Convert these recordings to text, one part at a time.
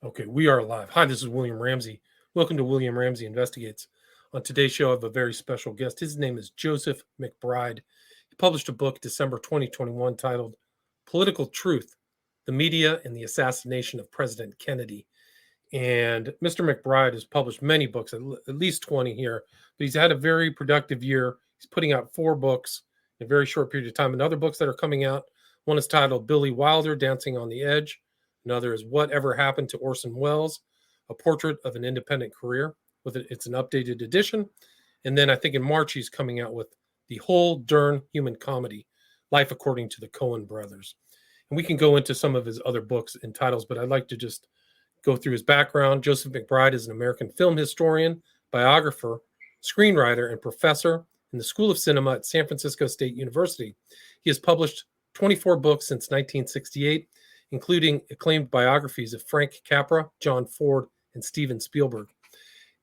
Okay, we are live. Hi, this is William Ramsey. Welcome to William Ramsey Investigates. On today's show, I have a very special guest. His name is Joseph McBride. He published a book December 2021 titled Political Truth: The Media and the Assassination of President Kennedy. And Mr. McBride has published many books, at least 20 here, but he's had a very productive year. He's putting out 4 books in a very short period of time, and other books that are coming out. One is titled Billy Wilder, Dancing on the Edge. Another is Whatever Happened to Orson Welles, A Portrait of an Independent Career. It's an updated edition. And then I think in March, he's coming out with The Whole Darn Human Comedy, Life According to the Coen Brothers. And we can go into some of his other books and titles, but I'd like to just go through his background. Joseph McBride is an American film historian, biographer, screenwriter, and professor in the School of Cinema at San Francisco State University. He has published 24 books since 1968, including acclaimed biographies of Frank Capra, John Ford, and Steven Spielberg.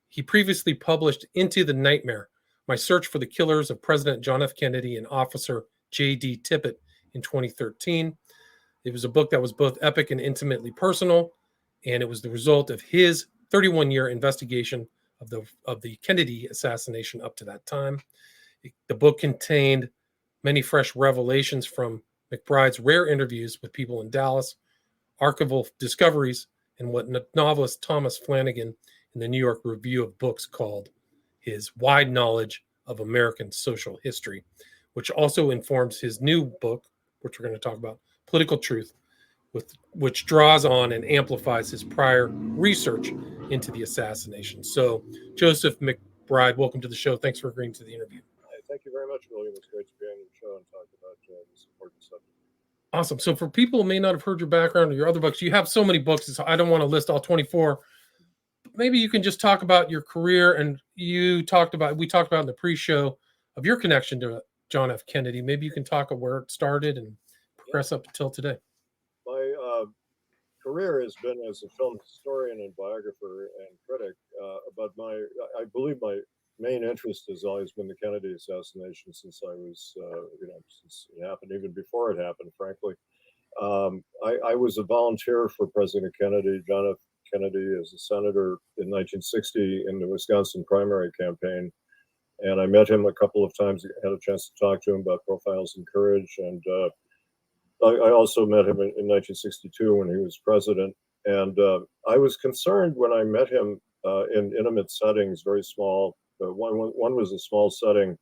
He previously published Into the Nightmare, My Search for the Killers of President John F. Kennedy and Officer J.D. Tippit in 2013. It was a book that was both epic and intimately personal, and it was the result of his 31-year investigation of the Kennedy assassination up to that time. The book contained many fresh revelations from McBride's rare interviews with people in Dallas, archival discoveries, and what novelist Thomas Flanagan in the New York Review of Books called his wide knowledge of American social history, which also informs his new book, which we're going to talk about, Political Truth, which draws on and amplifies his prior research into the assassination. So, Joseph McBride, welcome to the show. Thanks for agreeing to the interview. Thank you very much, William. It's great to be on your show and talk about this important subject. Awesome. So for people who may not have heard your background or your other books, you have so many books, so I don't want to list all 24. Maybe you can just talk about your career, and we talked about in the pre-show of your connection to John F. Kennedy. Maybe you can talk about where it started and progress up until today. My career has been as a film historian and biographer and critic, but I believe my main interest has always been the Kennedy assassination since I was, since it happened, even before it happened, frankly. I was a volunteer for President Kennedy, John F. Kennedy, as a senator in 1960 in the Wisconsin primary campaign. And I met him a couple of times, had a chance to talk to him about Profiles in Courage. And I also met him in 1962 when he was president. And I was concerned when I met him in intimate settings, very small. One was a small setting.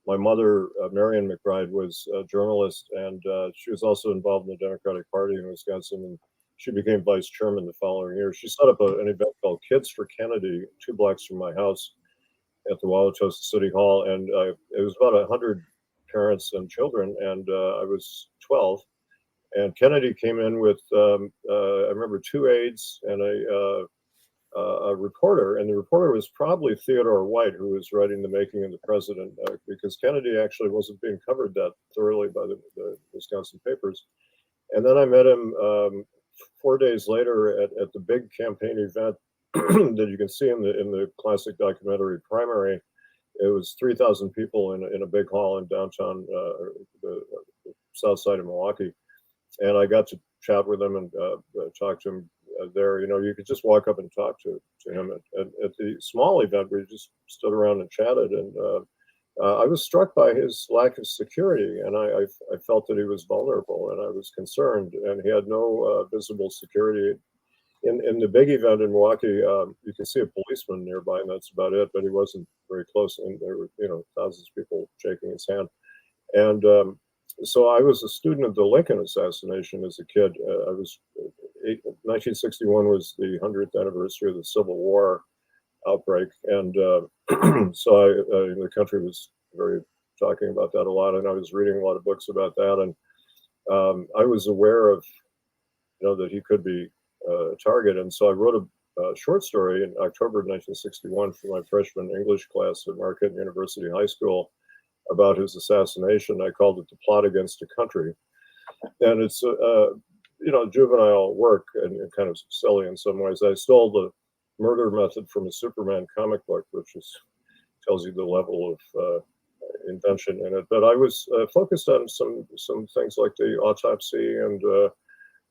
My mother, Marion McBride, was a journalist, and she was also involved in the Democratic Party in Wisconsin, and she became vice chairman the following year. She set up an event called Kids for Kennedy, 2 blocks from my house at the Wauwatosa City Hall, and it was about 100 parents and children, and I was 12. And Kennedy came in with, I remember, 2 aides and a reporter, and the reporter was probably Theodore White, who was writing The Making of the President, because Kennedy actually wasn't being covered that thoroughly by the Wisconsin papers. And then I met him 4 days later at the big campaign event that you can see in the classic documentary Primary. It was 3,000 people in a big hall in downtown, the south side of Milwaukee. And I got to chat with him and talk to him there. You could just walk up and talk to him. At the small event, we just stood around and chatted. And I was struck by his lack of security. And I felt that he was vulnerable, and I was concerned. And he had no visible security. In the big event in Milwaukee, you can see a policeman nearby, and that's about it. But he wasn't very close. And there were, thousands of people shaking his hand. And so I was a student of the Lincoln assassination as a kid. 1961 was the 100th anniversary of the Civil War outbreak, and so the country was very talking about that a lot, and I was reading a lot of books about that, and I was aware of, that he could be a target, and so I wrote a short story in October of 1961 for my freshman English class at Marquette University High School about his assassination. I called it The Plot Against a Country. And it's, juvenile work and kind of silly in some ways. I stole the murder method from a Superman comic book, which tells you the level of invention in it. But I was focused on some things like the autopsy and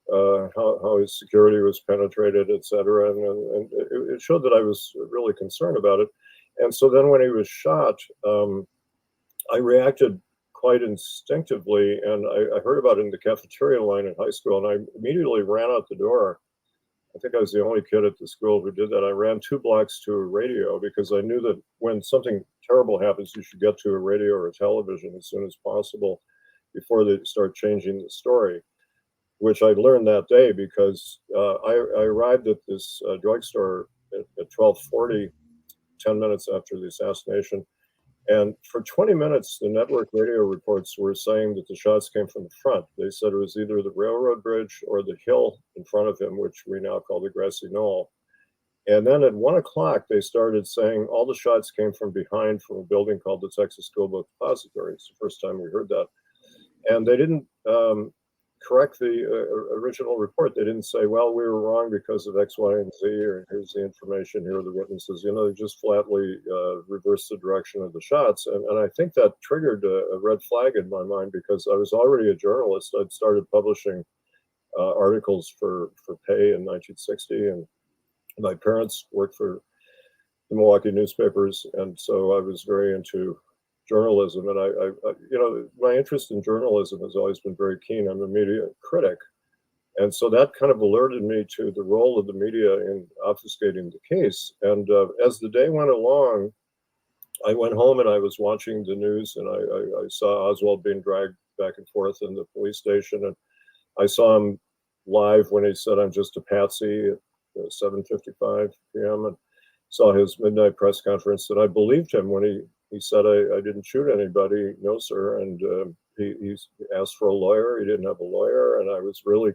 how his security was penetrated, etc. And it showed that I was really concerned about it. And so then when he was shot, I reacted quite instinctively, and I heard about it in the cafeteria line in high school, and I immediately ran out the door. I think I was the only kid at the school who did that. I ran 2 blocks to a radio because I knew that when something terrible happens, you should get to a radio or a television as soon as possible before they start changing the story, which I learned that day because I arrived at this drugstore at 12:40, 10 minutes after the assassination. And for 20 minutes, the network radio reports were saying that the shots came from the front. They said it was either the railroad bridge or the hill in front of him, which we now call the grassy knoll. And then at 1 o'clock, they started saying all the shots came from behind from a building called the Texas School Book Depository. It's the first time we heard that. And they didn't correct the original report. They didn't say, well, we were wrong because of X, Y, and Z, or here's the information, here are the witnesses. They just flatly reversed the direction of the shots. And I think that triggered a red flag in my mind because I was already a journalist. I'd started publishing articles for pay in 1960, and my parents worked for the Milwaukee newspapers. And so I was very into journalism, and I my interest in journalism has always been very keen. I'm a media critic, and so that kind of alerted me to the role of the media in obfuscating the case. And as the day went along, I went home and I was watching the news, and I saw Oswald being dragged back and forth in the police station, and I saw him live when he said, "I'm just a patsy" at 7:55 p.m. and saw his midnight press conference, and I believed him when he said, I didn't shoot anybody, no, sir. And he asked for a lawyer. He didn't have a lawyer. And I was really,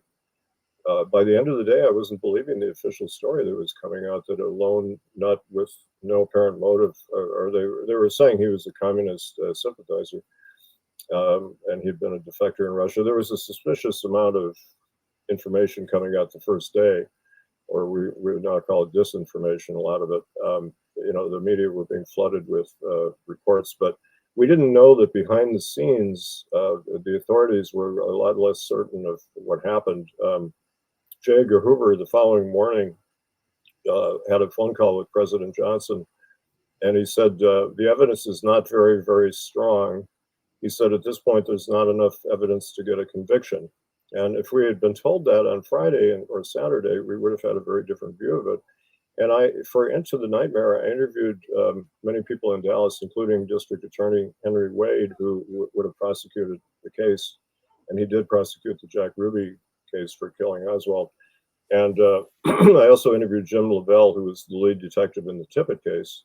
by the end of the day, I wasn't believing the official story that was coming out, that a lone nut with no apparent motive, or they were saying he was a communist sympathizer, and he'd been a defector in Russia. There was a suspicious amount of information coming out the first day, or we would now call it disinformation, a lot of it. The media were being flooded with reports, but we didn't know that behind the scenes, the authorities were a lot less certain of what happened. J. Edgar Hoover, the following morning, had a phone call with President Johnson, and he said, the evidence is not very, very strong. He said, at this point, there's not enough evidence to get a conviction. And if we had been told that on Friday or Saturday, we would have had a very different view of it. And for Into the Nightmare, I interviewed many people in Dallas, including District Attorney Henry Wade, who would have prosecuted the case. And he did prosecute the Jack Ruby case for killing Oswald. And I also interviewed Jim Lavelle, who was the lead detective in the Tippit case.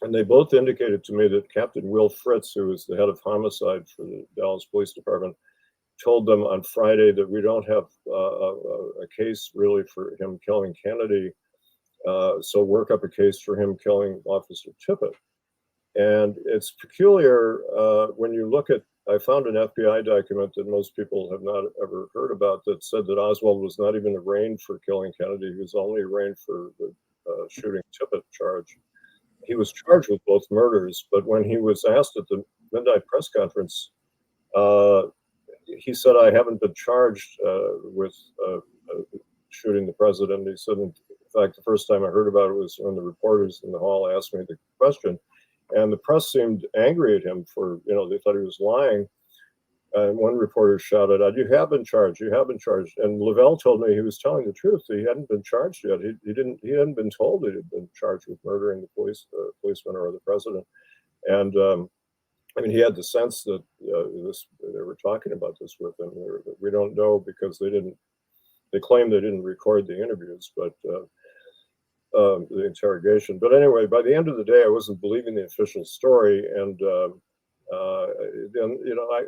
And they both indicated to me that Captain Will Fritz, who was the head of homicide for the Dallas Police Department, told them on Friday that we don't have a case really for him killing Kennedy. So work up a case for him killing Officer Tippit. And it's peculiar when you look at, I found an FBI document that most people have not ever heard about that said that Oswald was not even arraigned for killing Kennedy. He was only arraigned for the shooting Tippit charge. He was charged with both murders, but when he was asked at the midnight press conference, he said, I haven't been charged with shooting the president. He said, in fact, the first time I heard about it was when the reporters in the hall asked me the question. And the press seemed angry at him for, they thought he was lying. And one reporter shouted out, you have been charged, you have been charged. And Lavelle told me he was telling the truth. He hadn't been charged yet. He hadn't been told he had been charged with murdering the policeman or the president. And he had the sense that they were talking about this with him. We don't know because they claimed they didn't record the interviews, but the interrogation. But anyway, by the end of the day, I wasn't believing the official story. And then,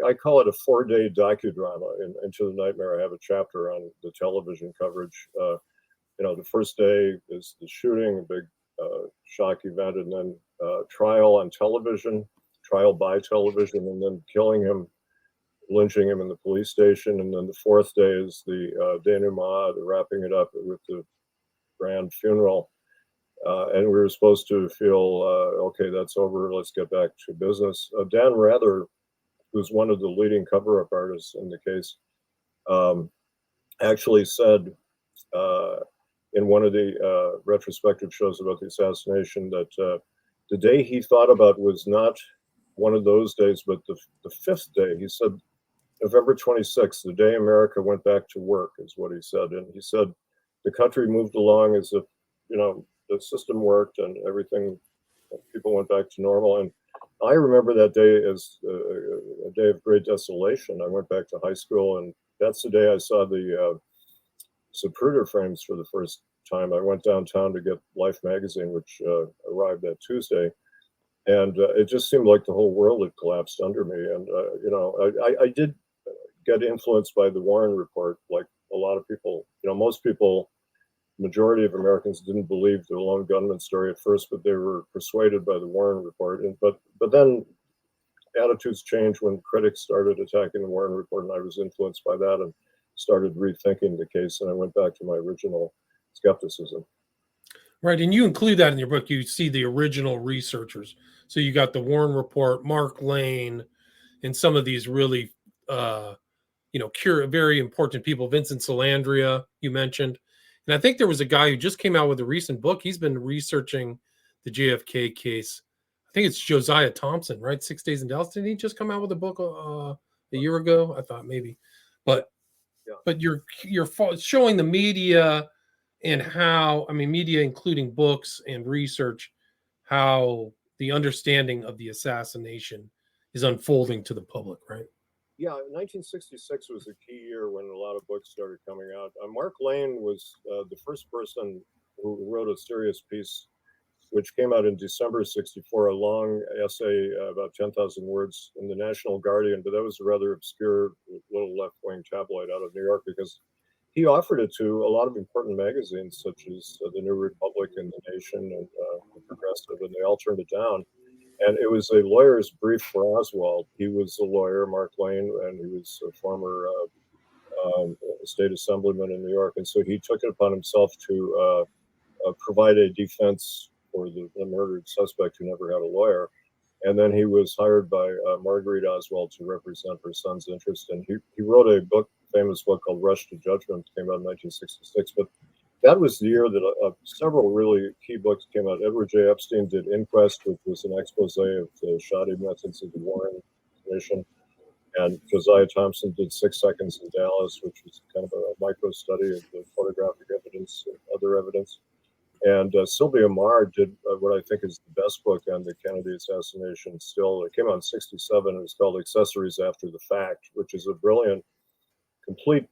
I call it a 4-day docudrama. Into the Nightmare, I have a chapter on the television coverage. The first day is the shooting, a big shock event, and then trial on television, trial by television, and then killing him, lynching him in the police station. And then the fourth day is the denouement, the wrapping it up with the grand funeral. And we were supposed to feel, okay, that's over, let's get back to business. Dan Rather, who's one of the leading cover-up artists in the case, actually said in one of the retrospective shows about the assassination that the day he thought about was not one of those days, but the fifth day. He said November 26th, the day America went back to work, is what he said. And he said the country moved along as if, the system worked and everything, people went back to normal. And I remember that day as a day of great desolation. I went back to high school, and that's the day I saw the Zapruder frames for the first time. I went downtown to get Life magazine, which arrived that Tuesday, and it just seemed like the whole world had collapsed under me. And I did get influenced by the Warren report, like a lot of people. Most people, majority of Americans, didn't believe the lone gunman story at first, but they were persuaded by the Warren report. But then attitudes changed when critics started attacking the Warren report, and I was influenced by that and started rethinking the case. And I went back to my original skepticism. Right, and you include that in your book. You see the original researchers. So you got the Warren report, Mark Lane, and some of these really, very important people. Vincent Salandria, you mentioned, and I think there was a guy who just came out with a recent book. He's been researching the JFK case. I think it's Josiah Thompson, right? 6 Days in Dallas. Didn't he just come out with a book a year ago? I thought maybe, but you're showing the media and how, media, including books and research, how the understanding of the assassination is unfolding to the public, right? Yeah, 1966 was a key year when a lot of books started coming out. Mark Lane was the first person who wrote a serious piece, which came out in December '64, a long essay, about 10,000 words, in the National Guardian. But that was a rather obscure little left-wing tabloid out of New York, because he offered it to a lot of important magazines, such as the New Republic and The Nation and The Progressive, and they all turned it down. And it was a lawyer's brief for Oswald. He was a lawyer, Mark Lane, and he was a former state assemblyman in New York. And so he took it upon himself to provide a defense for the murdered suspect who never had a lawyer. And then he was hired by Marguerite Oswald to represent her son's interest. And he wrote a book, famous book called Rush to Judgment, came out in 1966. But that was the year that several really key books came out. Edward J. Epstein did Inquest, which was an expose of the shoddy methods of the Warren Commission. And Josiah Thompson did 6 Seconds in Dallas, which was kind of a micro study of the photographic evidence and other evidence. And Sylvia Maher did what I think is the best book on the Kennedy assassination still. It came out in '67. It was called Accessories After the Fact, which is a brilliant, complete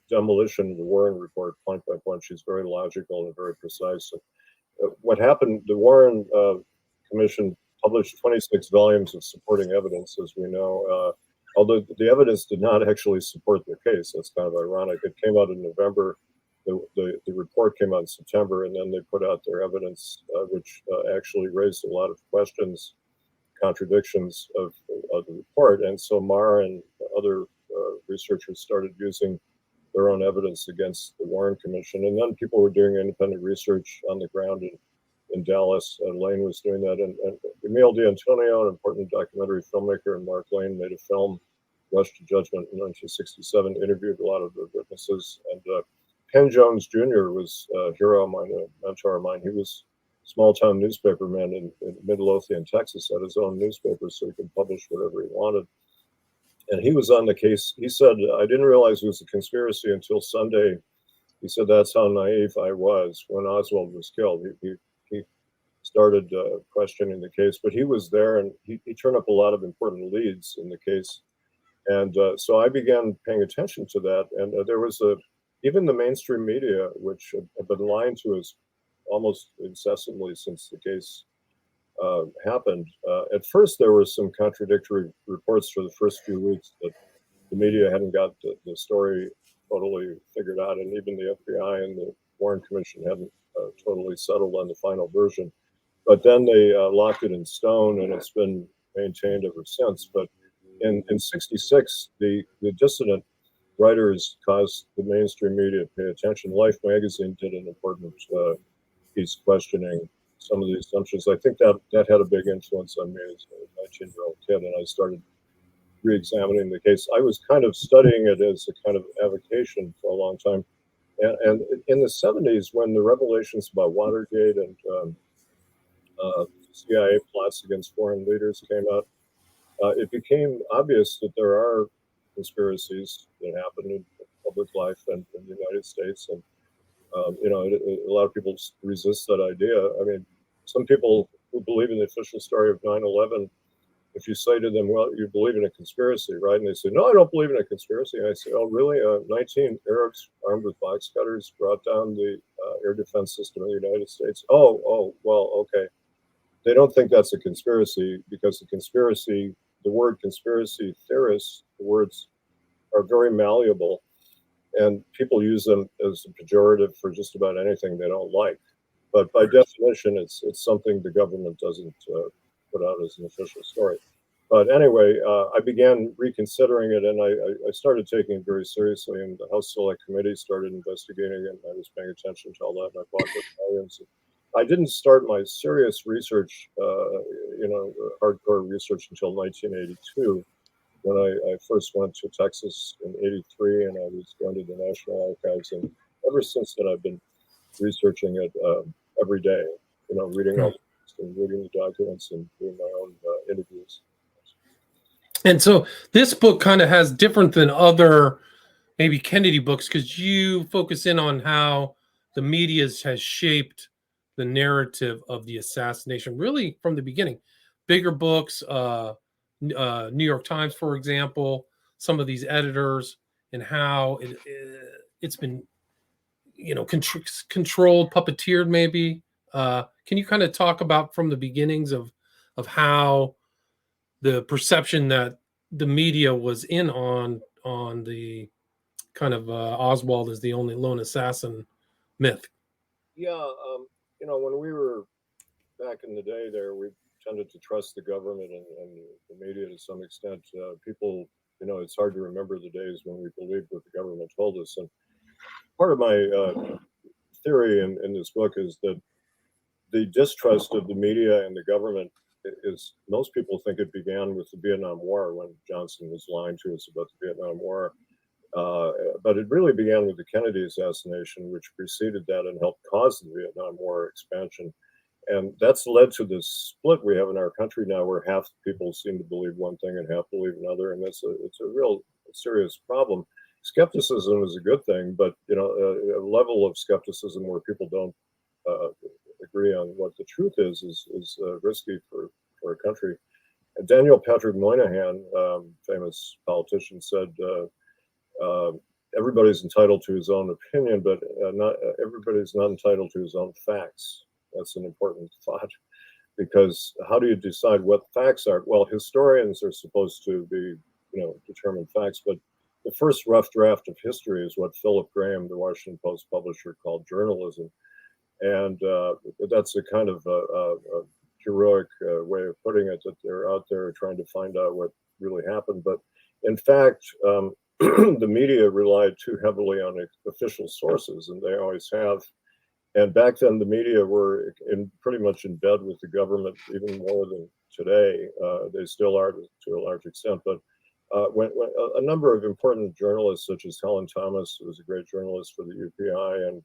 demolition of the Warren report, point by point. She's very logical and very precise. What happened, the Warren Commission published 26 volumes of supporting evidence, as we know, although the evidence did not actually support their case. That's kind of ironic. It came out in November. The report came out in September, and then they put out their evidence, which actually raised a lot of questions, contradictions of the report. And so Maher and other researchers started using their own evidence against the Warren Commission. And then people were doing independent research on the ground in Dallas. Lane was doing that. And Emile D'Antonio, an important documentary filmmaker, and Mark Lane made a film, Rush to Judgment, in 1967, interviewed a lot of the witnesses. And Ken Jones Jr. was a hero of mine, a mentor of mine. He was a small-town newspaperman in Midlothian, Texas, had his own newspaper, so he could publish whatever he wanted. And he was on the case. He said, I didn't realize it was a conspiracy until Sunday. He said, that's how naive I was when Oswald was killed. He started questioning the case, but he was there, and he turned up a lot of important leads in the case. And so I began paying attention to that. And there was even the mainstream media, which have been lying to us almost incessantly since the case happened. At first, there were some contradictory reports for the first few weeks that the media hadn't got the story totally figured out, and even the FBI and the Warren Commission hadn't totally settled on the final version. But then they locked it in stone, and it's been maintained ever since. But in '66, the dissident writers caused the mainstream media to pay attention. Life magazine did an important piece questioning some of the assumptions. I think that had a big influence on me as a 19-year-old kid, and I started re-examining the case. I was kind of studying it as a kind of avocation for a long time. And in the 70s, when the revelations about Watergate and CIA plots against foreign leaders came out, it became obvious that there are conspiracies that happen in public life and in the United States. And, a lot of people resist that idea. I mean, some people who believe in the official story of 9/11, if you say to them, well, you believe in a conspiracy, right? And they say, no, I don't believe in a conspiracy. And I say, oh, really? 19 Arabs armed with box cutters brought down the air defense system in the United States. Oh, well, okay. They don't think that's a conspiracy because the word conspiracy theorists, the words are very malleable and people use them as a pejorative for just about anything they don't like. But by definition, it's something the government doesn't put out as an official story. But anyway, I began reconsidering it, and I started taking it very seriously. And the House Select Committee started investigating it, and I was paying attention to all that, and I bought the volumes. I didn't start my serious research, hardcore research until 1982, when I first went to Texas in '83, and I was going to the National Archives. And ever since then, I've been researching it every day, reading all the books and reading the documents and doing my own interviews. And so this book kind of has different than other maybe Kennedy books because you focus in on how the media has shaped the narrative of the assassination really from the beginning. Bigger books, New York Times, for example, some of these editors and how it's been, controlled, puppeteered, maybe. Can you kind of talk about from the beginnings of how the perception that the media was in on the kind of Oswald as the only lone assassin myth? Yeah, when we were back in the day there, we tended to trust the government and the media to some extent. People, it's hard to remember the days when we believed what the government told us. And part of my theory in this book is that the distrust of the media and the government is, most people think it began with the Vietnam War when Johnson was lying to us about the Vietnam War. But it really began with the Kennedy assassination, which preceded that and helped cause the Vietnam War expansion. And that's led to this split we have in our country now, where half the people seem to believe one thing and half believe another, and it's a real serious problem. Skepticism is a good thing, but a level of skepticism where people don't agree on what the truth is risky for a country. And Daniel Patrick Moynihan, famous politician, said everybody's entitled to his own opinion, but not everybody's not entitled to his own facts. That's an important thought, because how do you decide what facts are? Well, historians are supposed to be, determine facts, but the first rough draft of history is what Philip Graham, the Washington Post publisher, called journalism. And that's a kind of a heroic way of putting it, that they're out there trying to find out what really happened. But in fact, the media relied too heavily on official sources, and they always have. And back then, the media were pretty much in bed with the government, even more than today. They still are to a large extent. But when a number of important journalists, such as Helen Thomas, who was a great journalist for the UPI, and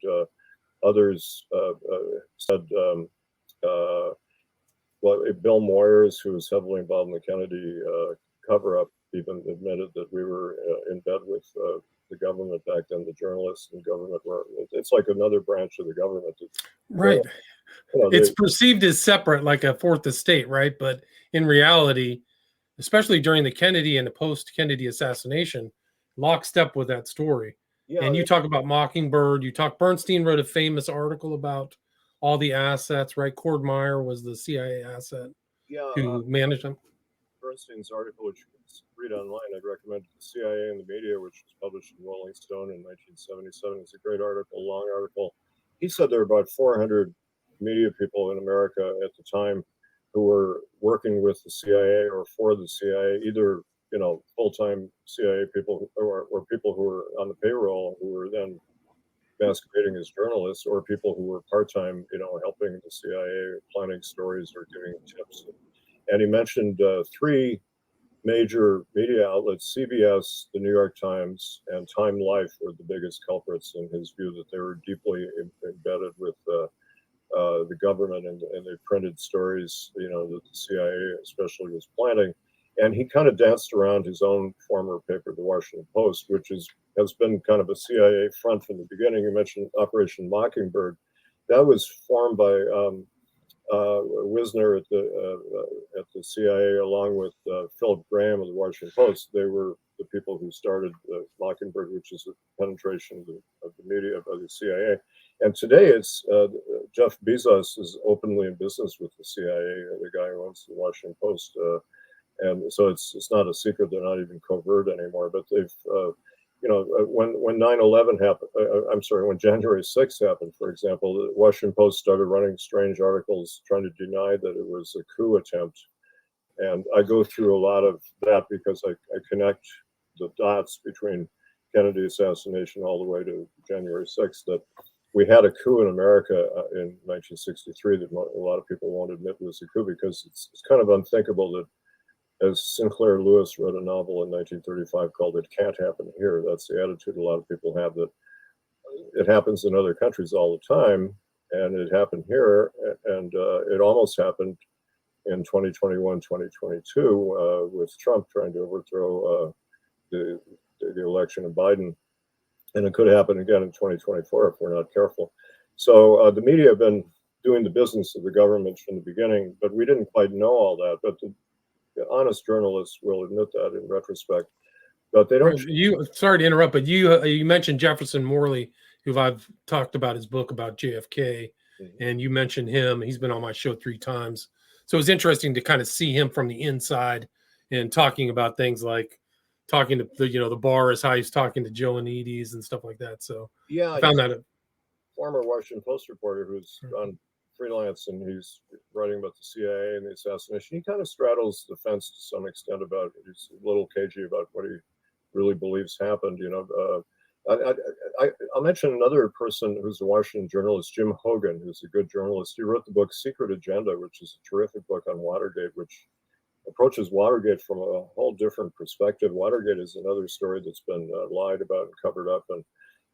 others said, Bill Moyers, who was heavily involved in the Kennedy cover-up, even admitted that we were in bed with the government back then. The journalists and government were, it's like another branch of the government. Right. It's perceived as separate, like a fourth estate, right? But in reality, especially during the Kennedy and the post-Kennedy assassination, lockstep with that story. Yeah, and you talk about Mockingbird. Bernstein wrote a famous article about all the assets, right? Cord Meyer was the CIA asset who managed them. Bernstein's article, which you can read online, I'd recommend to the CIA and the media, which was published in Rolling Stone in 1977. It's a great article, long article. He said there were about 400 media people in America at the time who were working with the CIA or for the CIA, either full-time CIA people or people who were on the payroll who were then masquerading as journalists, or people who were part-time, helping the CIA planning stories or giving tips. And he mentioned three major media outlets, CBS, the New York Times, and Time Life were the biggest culprits in his view, that they were deeply embedded with the government, and they printed stories, that the CIA especially was planting. And he kind of danced around his own former paper, the Washington Post, which has been kind of a CIA front from the beginning. You mentioned Operation Mockingbird. That was formed by Wisner at the CIA, along with Philip Graham of the Washington Post. They were the people who started Mockingbird, which is a penetration of the media by the CIA. And today, it's Jeff Bezos is openly in business with the CIA, the guy who owns the Washington Post, and so it's not a secret. They're not even covert anymore. But they've when 9/11 happened, I'm sorry, when January 6th happened, for example, the Washington Post started running strange articles trying to deny that it was a coup attempt. And I go through a lot of that because I connect the dots between Kennedy assassination all the way to January 6th, that we had a coup in America in 1963 that a lot of people won't admit was a coup, because it's kind of unthinkable that, as Sinclair Lewis wrote a novel in 1935 called "It Can't Happen Here." That's the attitude a lot of people have, that it happens in other countries all the time, and it happened here, and it almost happened in 2021, 2022, with Trump trying to overthrow the election of Biden. And it could happen again in 2024 if we're not careful. So the media have been doing the business of the government from the beginning, but we didn't quite know all that. But the honest journalists will admit that in retrospect. But they don't. Sorry to interrupt, but you mentioned Jefferson Morley, who I've talked about his book about JFK, and you mentioned him. He's been on my show 3 times. So it's interesting to kind of see him from the inside and talking about things like talking to the bar is how he's talking to Joanides and stuff like that. So yeah, I found that a former Washington Post reporter who's on freelance, and he's writing about the CIA and the assassination. He kind of straddles the fence to some extent about it. He's a little cagey about what he really believes happened. I'll mention another person who's a Washington journalist, Jim Hogan, who's a good journalist. He wrote the book Secret Agenda, which is a terrific book on Watergate, which approaches Watergate from a whole different perspective. Watergate is another story that's been lied about and covered up. And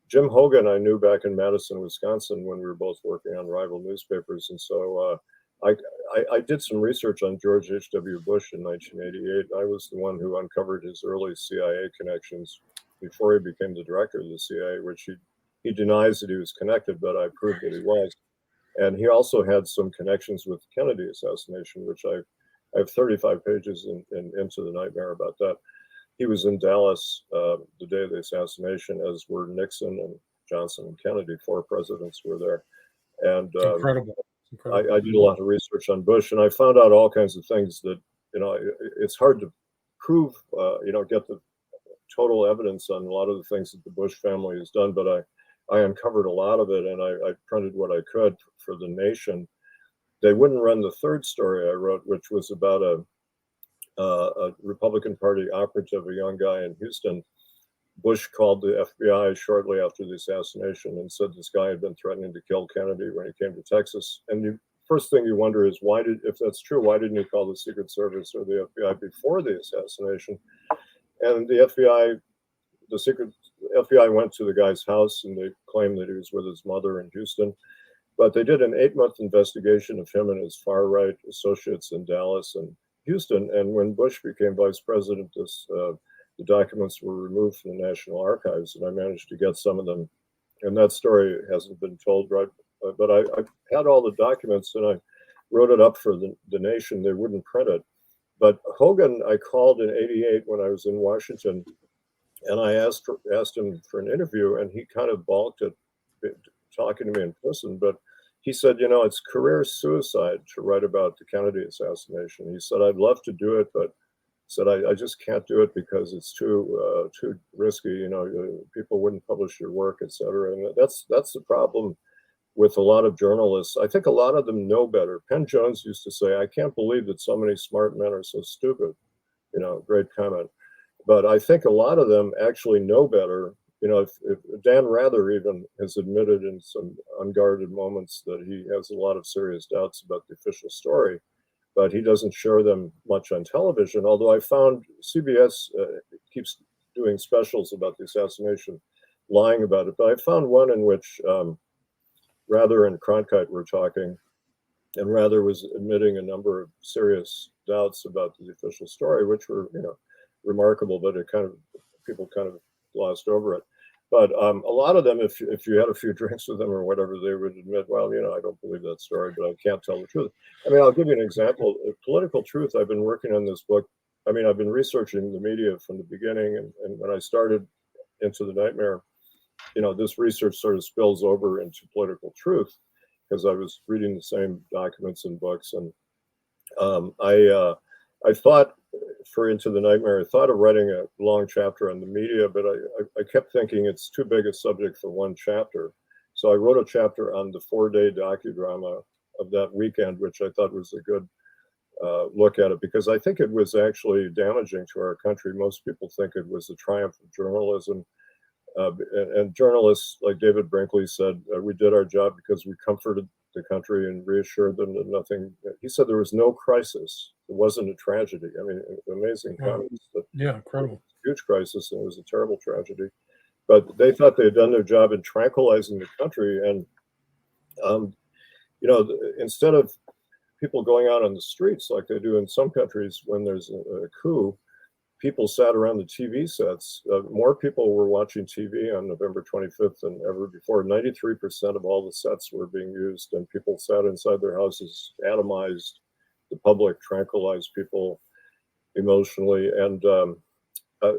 Jim Hogan, I knew back in Madison, Wisconsin, when we were both working on rival newspapers. And so I did some research on George H.W. Bush in 1988. I was the one who uncovered his early CIA connections before he became the director of the CIA, which he denies that he was connected, but I proved that he was. And he also had some connections with the Kennedy assassination, which I have 35 pages in Into the Nightmare about that. He was in Dallas the day of the assassination, as were Nixon and Johnson and Kennedy. 4 presidents were there. And incredible. I did a lot of research on Bush, and I found out all kinds of things that, it's hard to prove, get the total evidence on a lot of the things that the Bush family has done, but I uncovered a lot of it, and I printed what I could for the nation. They wouldn't run the 3rd story I wrote, which was about a Republican Party operative, a young guy in Houston. Bush called the FBI shortly after the assassination and said this guy had been threatening to kill Kennedy when he came to Texas. And the first thing you wonder is, if that's true, why didn't he call the Secret Service or the FBI before the assassination? And the FBI went to the guy's house, and they claimed that he was with his mother in Houston. But they did an 8-month investigation of him and his far-right associates in Dallas and Houston. And when Bush became vice president, the documents were removed from the National Archives, and I managed to get some of them. And that story hasn't been told, right? But I had all the documents, and I wrote it up for the nation. They wouldn't print it. But Hogan, I called in '88 when I was in Washington, and I asked him for an interview, and he kind of balked at talking to me in person. But he said, it's career suicide to write about the Kennedy assassination. He said, I'd love to do it, but said, I just can't do it because it's too risky. People wouldn't publish your work, et cetera. And that's the problem with a lot of journalists. I think a lot of them know better. Penn Jones used to say, I can't believe that so many smart men are so stupid. Great comment. But I think a lot of them actually know better. If Dan Rather even has admitted in some unguarded moments that he has a lot of serious doubts about the official story. but he doesn't share them much on television. Although I found CBS keeps doing specials about the assassination, lying about it. But I found one in which Rather and Cronkite were talking, and Rather was admitting a number of serious doubts about the official story, which were, remarkable, but people kind of glossed over it. But a lot of them, if you had a few drinks with them or whatever, they would admit, well, I don't believe that story, but I can't tell the truth. I mean, I'll give you an example. Political Truth, I've been working on this book. I mean, I've been researching the media from the beginning, and when I started Into the Nightmare, this research sort of spills over into Political Truth, because I was reading the same documents and books. And I thought for Into the Nightmare, I thought of writing a long chapter on the media, but I kept thinking it's too big a subject for one chapter. So I wrote a chapter on the 4-day docudrama of that weekend, which I thought was a good look at it, because I think it was actually damaging to our country. Most people think it was a triumph of journalism. And journalists like David Brinkley said, we did our job because we comforted the country and reassured them that nothing. He said there was no crisis. It wasn't a tragedy. I mean, amazing comments. Yeah, incredible. Huge crisis, and it was a terrible tragedy. But they thought they had done their job in tranquilizing the country. And, instead of people going out on the streets like they do in some countries when there's a coup, people sat around the TV sets. More people were watching TV on November 25th than ever before. 93% of all the sets were being used, and people sat inside their houses, atomized the public, tranquilized people emotionally. And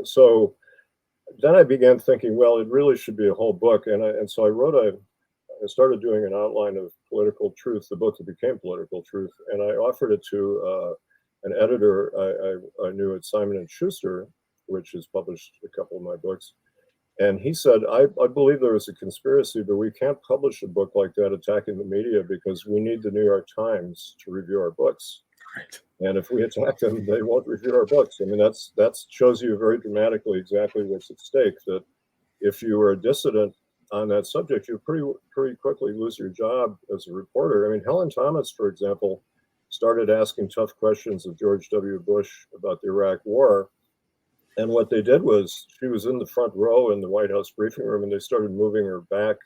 so then I began thinking, well, it really should be a whole book. And so I started doing an outline of Political Truth, the book that became Political Truth, and I offered it to an editor I knew at Simon & Schuster, which has published a couple of my books. And he said, I believe there was a conspiracy, but we can't publish a book like that attacking the media because we need the New York Times to review our books. Right. And if we attack them, they won't review our books. I mean, that shows you very dramatically exactly what's at stake, that if you are a dissident on that subject, you pretty quickly lose your job as a reporter. I mean, Helen Thomas, for example, started asking tough questions of George W. Bush about the Iraq War. And what they did was, she was in the front row in the White House briefing room, and they started moving her back.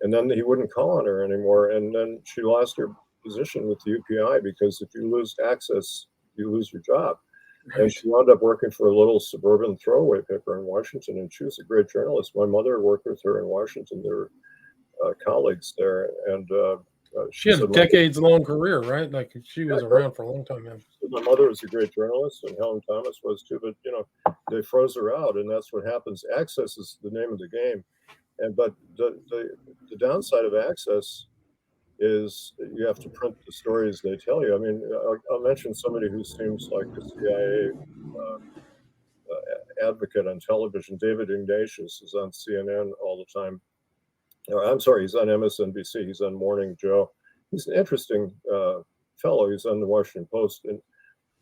And then he wouldn't call on her anymore. And then she lost her position with the UPI, because if you lose access, you lose your job. Right. And she wound up working for a little suburban throwaway paper in Washington. And she was a great journalist. My mother worked with her in Washington. They were colleagues there. And she had a decades-long career, right? Like, she was around for a long time, man. My mother was a great journalist, and Helen Thomas was too. But they froze her out, and that's what happens. Access is the name of the game, but the downside of access is you have to print the stories they tell you. I mean, I'll mention somebody who seems like a CIA advocate on television. David Ignatius is on CNN all the time. I'm sorry, he's on MSNBC. He's on Morning Joe. He's an interesting fellow. He's on the Washington Post, and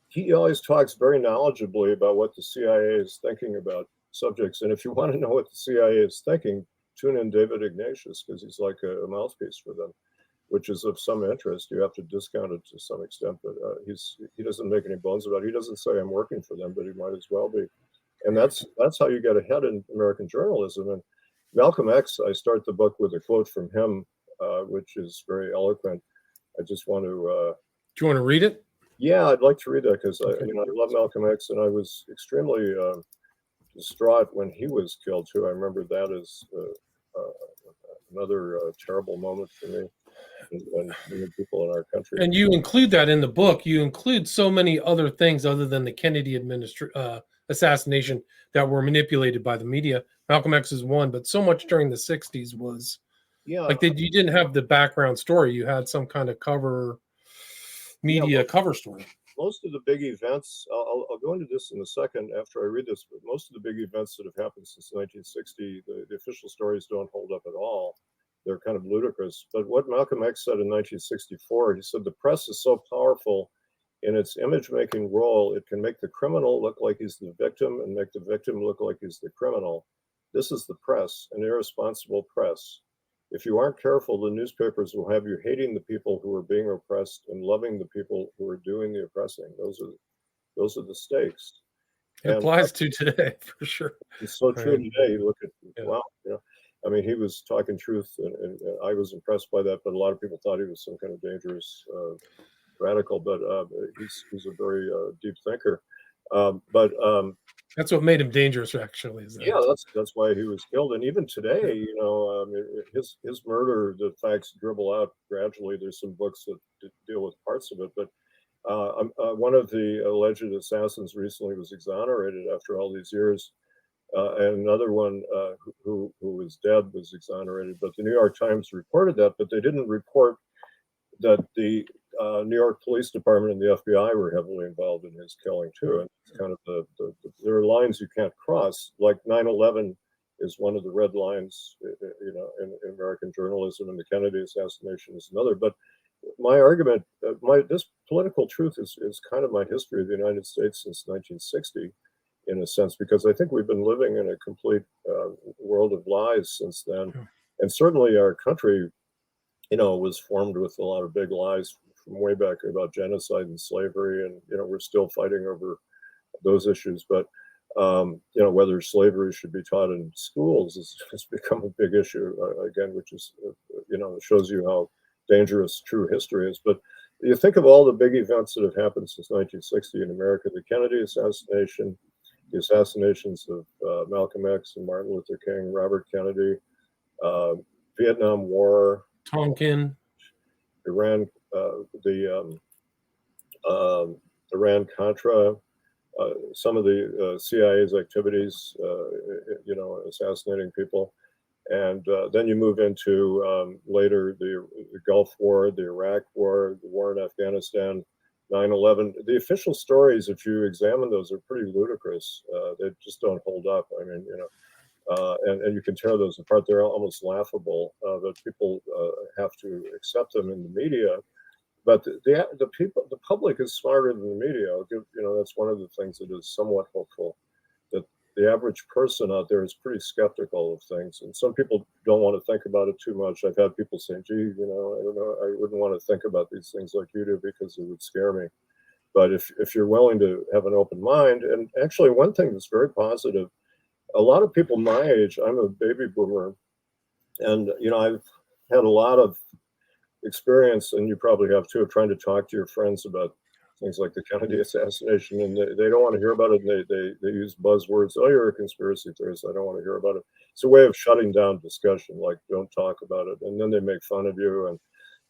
he always talks very knowledgeably about what the CIA is thinking about subjects. And if you want to know what the CIA is thinking, tune in David Ignatius, because he's like a mouthpiece for them, which is of some interest. You have to discount it to some extent, but he doesn't make any bones about it. He doesn't say I'm working for them, but he might as well be. And that's how you get ahead in American journalism. And Malcolm X, I start the book with a quote from him, which is very eloquent. I just want to. Do you want to read it? Yeah, I'd like to read that, because I love Malcolm X, and I was extremely distraught when he was killed too. I remember that as another terrible moment for me and many people in our country. And you include that in the book. You include so many other things other than the Kennedy assassination that were manipulated by the media. Malcolm X is one, but so much during the 60s was like you didn't have the background story. You had some kind of cover cover story. Most of the big events, I'll go into this in a second after I read this, but most of the big events that have happened since 1960, the official stories don't hold up at all. They're kind of ludicrous. But what Malcolm X said in 1964, he said, the press is so powerful in its image-making role, it can make the criminal look like he's the victim and make the victim look like he's the criminal. This is the press, an irresponsible press. if you aren't careful, the newspapers will have you hating the people who are being oppressed and loving the people who are doing the oppressing. Those are the stakes. It applies to today for sure. It's so true today. You look at, Yeah. wow, I mean, he was talking truth, and I was impressed by that. But a lot of people thought he was some kind of dangerous radical. But he's a very deep thinker. But That's what made him dangerous, actually. yeah, that's why he was killed. And even today, his murder, the facts dribble out gradually. There's some books that deal with parts of it, but one of the alleged assassins recently was exonerated after all these years, and another one who was dead was exonerated. But the New York Times reported that, but they didn't report that the New York Police Department and the FBI were heavily involved in his killing too. And it's kind of there are lines you can't cross. Like 9/11 is one of the red lines, in American journalism, and the Kennedy assassination is another. But my argument, this political truth is kind of my history of the United States since 1960, in a sense, because I think we've been living in a complete world of lies since then. And certainly our country, was formed with a lot of big lies from way back about genocide and slavery. And, we're still fighting over those issues. But, whether slavery should be taught in schools has become a big issue, again, which is, shows you how dangerous true history is. But you think of all the big events that have happened since 1960 in America: the Kennedy assassination, the assassinations of Malcolm X and Martin Luther King, Robert Kennedy, Vietnam War, Tonkin, Iran, Iran-Contra, some of the CIA's activities, assassinating people. And then you move into later the Gulf War, the Iraq War, the war in Afghanistan, 9/11. The official stories, if you examine those, are pretty ludicrous. They just don't hold up. I mean, and you can tear those apart. They're almost laughable, but people have to accept them in the media. But the people, the public is smarter than the media. That's one of the things that is somewhat hopeful. That the average person out there is pretty skeptical of things, and some people don't want to think about it too much. I've had people say, "Gee, I don't know, I wouldn't want to think about these things like you do because it would scare me." But if you're willing to have an open mind, and actually one thing that's very positive, a lot of people my age, I'm a baby boomer, and I've had a lot of experience, and you probably have too, of trying to talk to your friends about things like the Kennedy assassination, and they don't want to hear about it, and they use buzzwords. "Oh, you're a conspiracy theorist. I don't want to hear about it." It's a way of shutting down discussion, like, don't talk about it, and then they make fun of you. And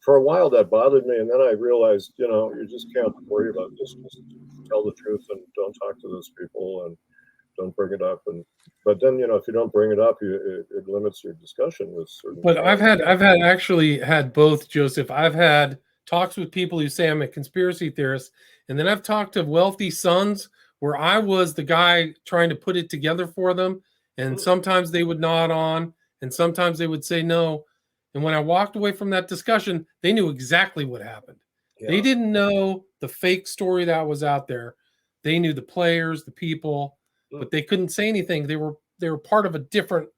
for a while that bothered me, and then I realized, you just can't worry about this. Just tell the truth and don't talk to those people, and don't bring it up. But then, if you don't bring it up, it limits your discussion with certain. But I've actually had both, Joseph. I've had talks with people who say I'm a conspiracy theorist, and then I've talked to wealthy sons where I was the guy trying to put it together for them, and sometimes they would nod on, and sometimes they would say no. And when I walked away from that discussion, they knew exactly what happened. Yeah. They didn't know the fake story that was out there. They knew the players, the people, but they couldn't say anything. They were part of a different,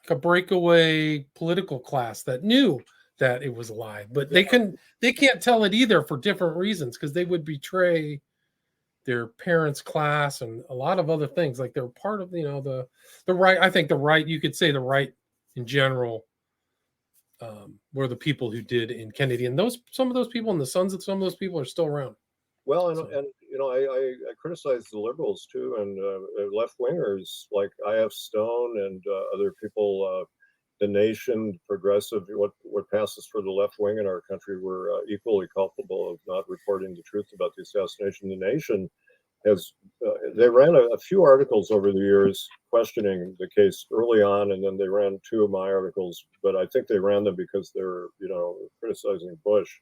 like a breakaway political class that knew that it was a lie, but they can't tell it either for different reasons, because they would betray their parents' class and a lot of other things. Like they're part of, the right. I think the right, you could say the right in general, were the people who did in Kennedy, and some of those people and the sons of some of those people are still around. Well, and I criticize the liberals too, and left wingers like I.F. Stone and other people. The Nation, Progressive, what passes for the left wing in our country were equally culpable of not reporting the truth about the assassination. The Nation has they ran a few articles over the years questioning the case early on, and then they ran two of my articles, but I think they ran them because they were criticizing Bush.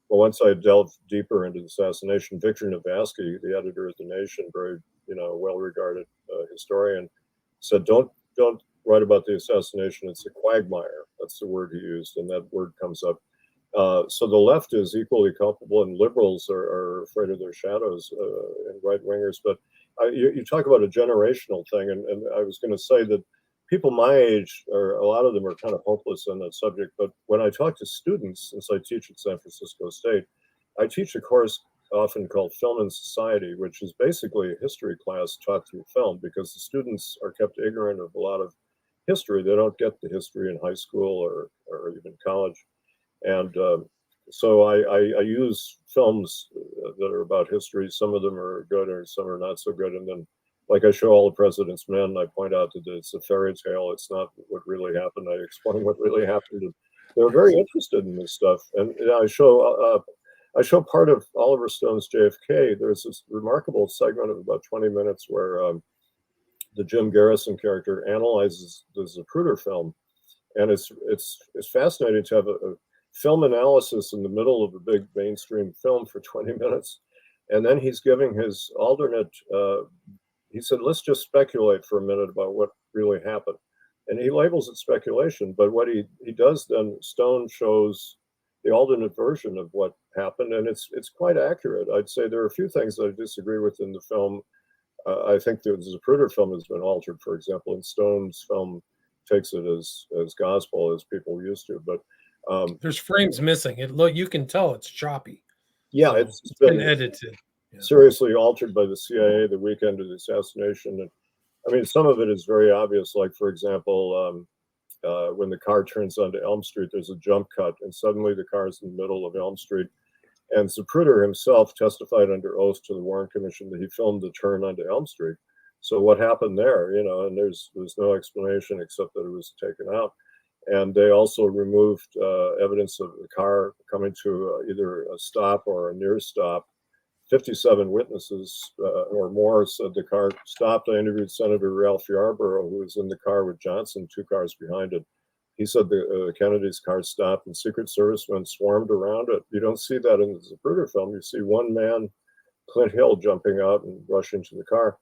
Well, once I delved deeper into the assassination, Victor Navasky, the editor of The Nation, very well-regarded historian, said, "Don't write about the assassination. It's a quagmire." That's the word he used, and that word comes up. So the left is equally culpable, and liberals are afraid of their shadows, and right-wingers. But you talk about a generational thing, and I was going to say that people my age, or a lot of them are kind of hopeless on that subject. But when I talk to students, since I teach at San Francisco State, I teach a course often called Film and Society, which is basically a history class taught through film, because the students are kept ignorant of a lot of history. They don't get the history in high school or even college. And so I use films that are about history. Some of them are good or some are not so good. And then, like I show All the President's Men, I point out that it's a fairy tale. It's not what really happened. I explain what really happened. And they're very interested in this stuff. And I show part of Oliver Stone's JFK. There's this remarkable segment of about 20 minutes where the Jim Garrison character analyzes the Zapruder film, and it's fascinating to have a film analysis in the middle of a big mainstream film for 20 minutes, and then he's giving his alternate. He said, "Let's just speculate for a minute about what really happened," and he labels it speculation. But what he does then, Stone shows the alternate version of what happened, and it's quite accurate. I'd say there are a few things that I disagree with in the film. I think the Zapruder film has been altered, for example, and Stone's film takes it as gospel as people used to. But there's frames missing. You can tell it's choppy. Yeah, So it's been edited. Yeah. Seriously altered by the CIA the weekend of the assassination. And I mean, some of it is very obvious. Like, for example, when the car turns onto Elm Street, there's a jump cut, and suddenly the car is in the middle of Elm Street. And Zapruder himself testified under oath to the Warren Commission that he filmed the turn onto Elm Street. So what happened there, and there's no explanation except that it was taken out. And they also removed evidence of the car coming to either a stop or a near stop. 57 witnesses or more said the car stopped. I interviewed Senator Ralph Yarborough, who was in the car with Johnson, 2 cars behind it. He said the Kennedy's car stopped and Secret Servicemen swarmed around it. You don't see that in the Zapruder film. You see one man, Clint Hill, jumping out and rushing to the car.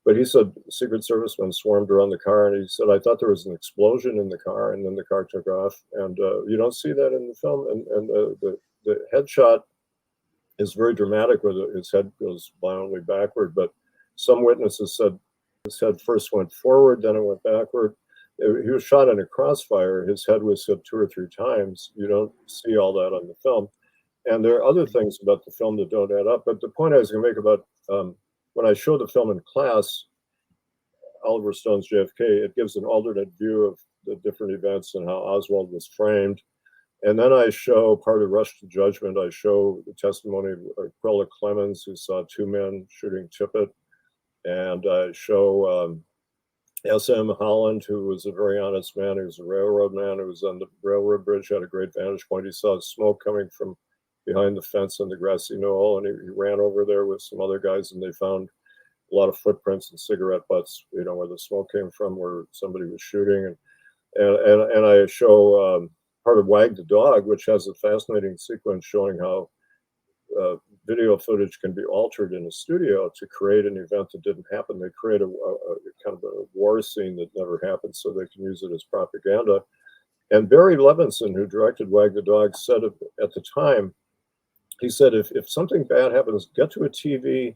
But he said Secret Servicemen swarmed around the car, and he said, I thought there was an explosion in the car, and then the car took off. And you don't see that in the film. And the headshot is very dramatic, where his head goes violently backward. But some witnesses said his head first went forward, then it went backward. He was shot in a crossfire. His head was hit 2 or 3 times. You don't see all that on the film. And there are other things about the film that don't add up. But the point I was going to make about when I show the film in class, Oliver Stone's JFK, it gives an alternate view of the different events and how Oswald was framed. And then I show part of Rush to Judgment. I show the testimony of Aquila Clemens, who saw 2 men shooting Tippit. And I show S.M. Holland, who was a very honest man. He was a railroad man who was on the railroad bridge, had a great vantage point. He saw smoke coming from behind the fence on the grassy knoll, and he ran over there with some other guys, and they found a lot of footprints and cigarette butts, where the smoke came from, where somebody was shooting. And I show part of Wag the Dog, which has a fascinating sequence showing how video footage can be altered in a studio to create an event that didn't happen. They create a kind of a war scene that never happened so they can use it as propaganda. And Barry Levinson, who directed Wag the Dog, said at the time, he said, if something bad happens, get to a TV,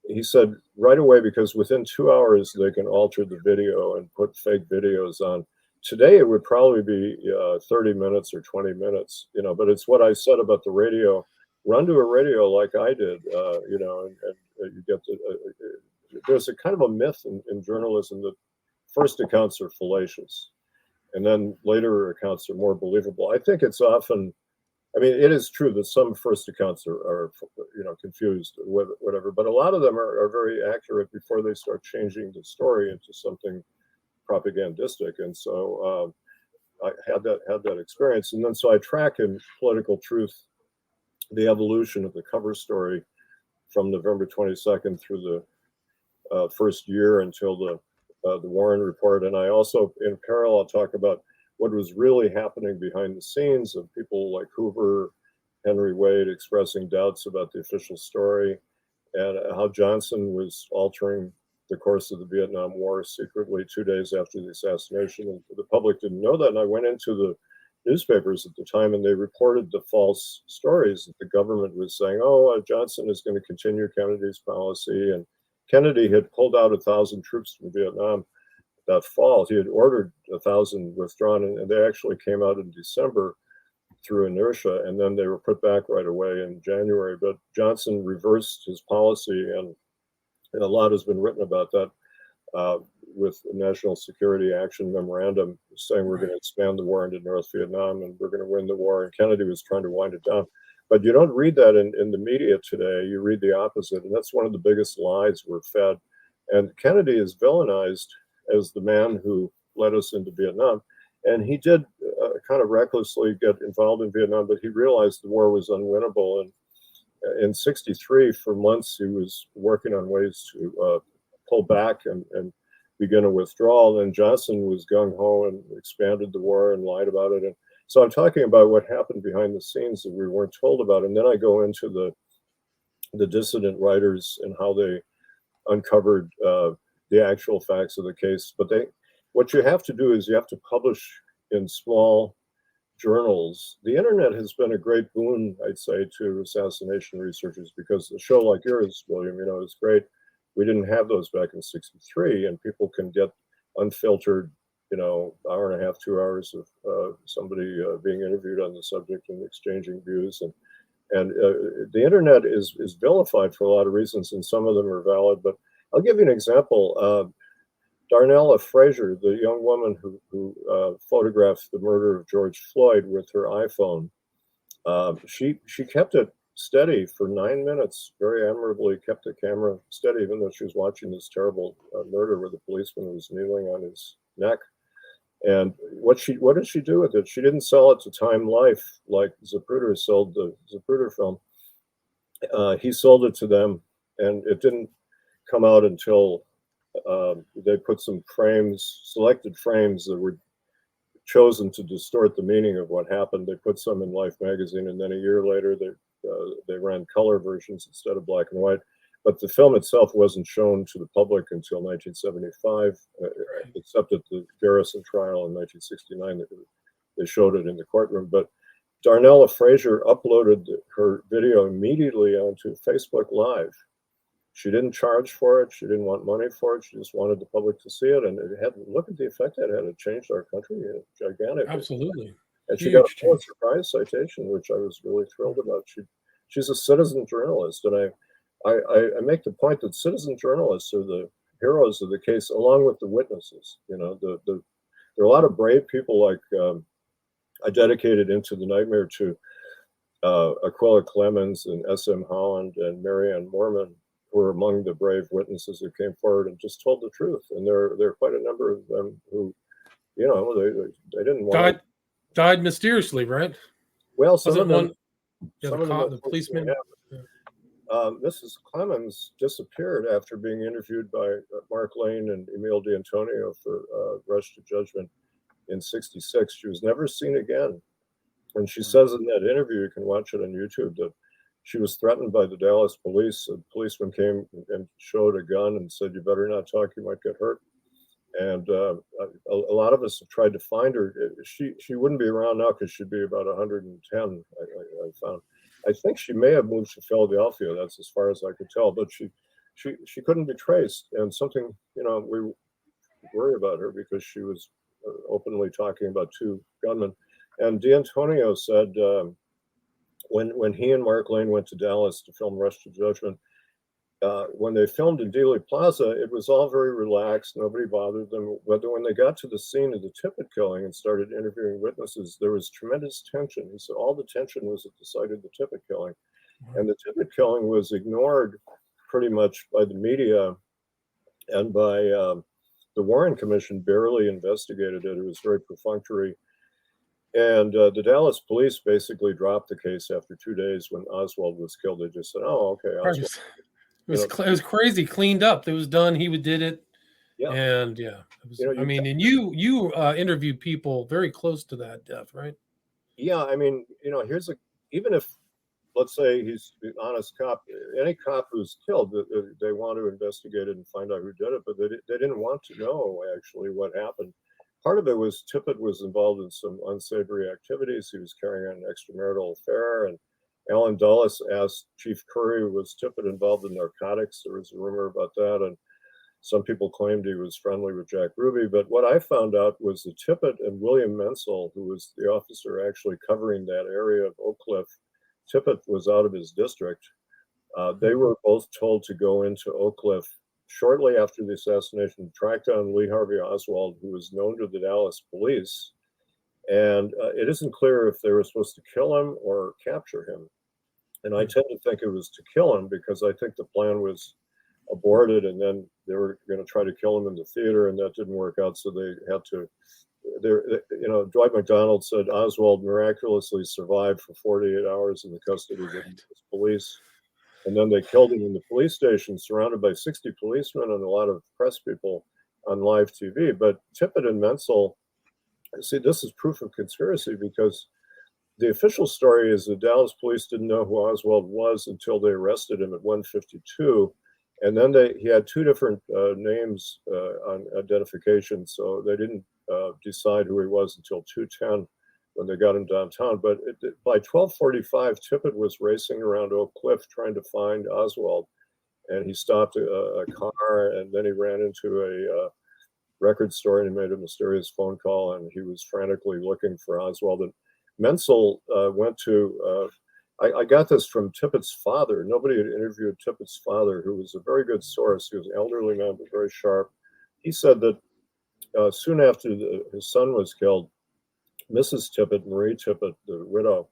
he said, right away, because within 2 hours, they can alter the video and put fake videos on. Today, it would probably be 30 minutes or 20 minutes, but it's what I said about the radio. Run to a radio like I did, and you get there's a kind of a myth in journalism that first accounts are fallacious, and then later accounts are more believable. I think it's often, it is true that some first accounts are confused, whatever, but a lot of them are very accurate before they start changing the story into something propagandistic. And so I had that experience, and then so I track in Political Truth the evolution of the cover story from November 22nd through the first year until the Warren report. And I also, in parallel, talk about what was really happening behind the scenes of people like Hoover, Henry Wade expressing doubts about the official story, and how Johnson was altering the course of the Vietnam War secretly 2 days after the assassination. And the public didn't know that. And I went into the newspapers at the time, and they reported the false stories that the government was saying, Johnson is going to continue Kennedy's policy. And Kennedy had pulled out 1,000 troops from Vietnam. that fall. He had ordered 1,000 withdrawn, and they actually came out in December through inertia, and then they were put back right away in January. But Johnson reversed his policy, and a lot has been written about that with the National Security Action Memorandum saying we're going to expand the war into North Vietnam and we're going to win the war. And Kennedy was trying to wind it down. But you don't read that in the media today. You read the opposite. And that's one of the biggest lies we're fed. And Kennedy is villainized as the man who led us into Vietnam. And he did kind of recklessly get involved in Vietnam, but he realized the war was unwinnable. And in '63, for months, he was working on ways to pull back and begin a withdrawal. And Johnson was gung-ho and expanded the war and lied about it. And so I'm talking about what happened behind the scenes that we weren't told about. And then I go into the dissident writers and how they uncovered the actual facts of the case. But what you have to do is you have to publish in small journals. The internet has been a great boon, I'd say, to assassination researchers, because a show like yours, William, is great. We didn't have those back in '63, and people can get unfiltered, hour and a half, 2 hours of somebody being interviewed on the subject and exchanging views. And the internet is vilified for a lot of reasons, and some of them are valid. But I'll give you an example. Darnella Frazier, the young woman who photographed the murder of George Floyd with her iPhone, she kept it steady for 9 minutes, very admirably kept the camera steady, even though she was watching this terrible murder where the policeman was kneeling on his neck. And what did she do with it? She didn't sell it to Time Life like Zapruder sold the Zapruder film. He sold it to them, and it didn't come out until they put some selected frames that were chosen to distort the meaning of what happened. They put some in Life magazine, and then a year later they ran color versions instead of black and white. But the film itself wasn't shown to the public until 1975, except at the Garrison trial in 1969. They showed it in the courtroom. But Darnella Frazier uploaded her video immediately onto Facebook Live. She didn't charge for it. She didn't want money for it. She just wanted the public to see it. And look at the effect that had. It changed our country gigantic. Absolutely. And she got a Pulitzer Prize citation, which I was really thrilled about. She's a citizen journalist. And I make the point that citizen journalists are the heroes of the case, along with the witnesses. There are a lot of brave people like I dedicated Into the Nightmare to Aquila Clemens and S.M. Holland and Marianne Moorman, who were among the brave witnesses who came forward and just told the truth. And there are quite a number of them who, they didn't want died mysteriously, right? Well, some of them, the policeman. Mrs. Clemens disappeared after being interviewed by Mark Lane and Emile D'Antonio for Rush to Judgment in '66. She was never seen again. And she says in that interview, you can watch it on YouTube, that she was threatened by the Dallas police. A policeman came and showed a gun and said, "You better not talk, you might get hurt." And a lot of us have tried to find her. She wouldn't be around now because she'd be about 110, I found. I think she may have moved to Philadelphia. That's as far as I could tell. But she couldn't be traced. And something, we worry about her because she was openly talking about two gunmen. And D'Antonio said when he and Mark Lane went to Dallas to film Rush to Judgment, when they filmed in Dealey Plaza, it was all very relaxed. Nobody bothered them. But when they got to the scene of the Tippit killing and started interviewing witnesses, there was tremendous tension. He said all the tension was at the site of the Tippit killing. And the Tippit killing was ignored pretty much by the media and by the Warren Commission barely investigated it. It was very perfunctory. And the Dallas police basically dropped the case after 2 days when Oswald was killed. They just said, "Oh, okay, Oswald." It was crazy, cleaned up. It was done. He did it. Yeah. And it was, and you interviewed people very close to that death, right? Yeah. Even if, let's say he's an honest cop, any cop who's killed, they want to investigate it and find out who did it, but they didn't want to know actually what happened. Part of it was Tippit was involved in some unsavory activities. He was carrying on an extramarital affair, and Alan Dulles asked Chief Curry, was Tippit involved in narcotics? There was a rumor about that. Some people claimed he was friendly with Jack Ruby, but what I found out was that Tippit and William Menzel, who was the officer actually covering that area of Oak Cliff, Tippit was out of his district. They were both told to go into Oak Cliff shortly after the assassination, track down Lee Harvey Oswald, who was known to the Dallas police. And it isn't clear if they were supposed to kill him or capture him. And I tend to think it was to kill him because I think the plan was aborted, and then they were going to try to kill him in the theater, and that didn't work out. So they had to. Dwight McDonald said Oswald miraculously survived for 48 hours in the custody of the police, and then they killed him in the police station, surrounded by 60 policemen and a lot of press people on live TV. But Tippit and Menzel, see, this is proof of conspiracy because the official story is the Dallas police didn't know who Oswald was until they arrested him at 1:52. And then he had two different names on identification, so they didn't decide who he was until 2:10 when they got him downtown. But by 12:45, Tippit was racing around Oak Cliff trying to find Oswald, and he stopped a car, and then he ran into a record store, and he made a mysterious phone call, and he was frantically looking for Oswald. And Menzel went to I got this from Tippit's father. Nobody had interviewed Tippit's father, who was a very good source. He was an elderly man, but very sharp. He said that soon after his son was killed, Mrs. Tippit, Marie Tippit, the widow,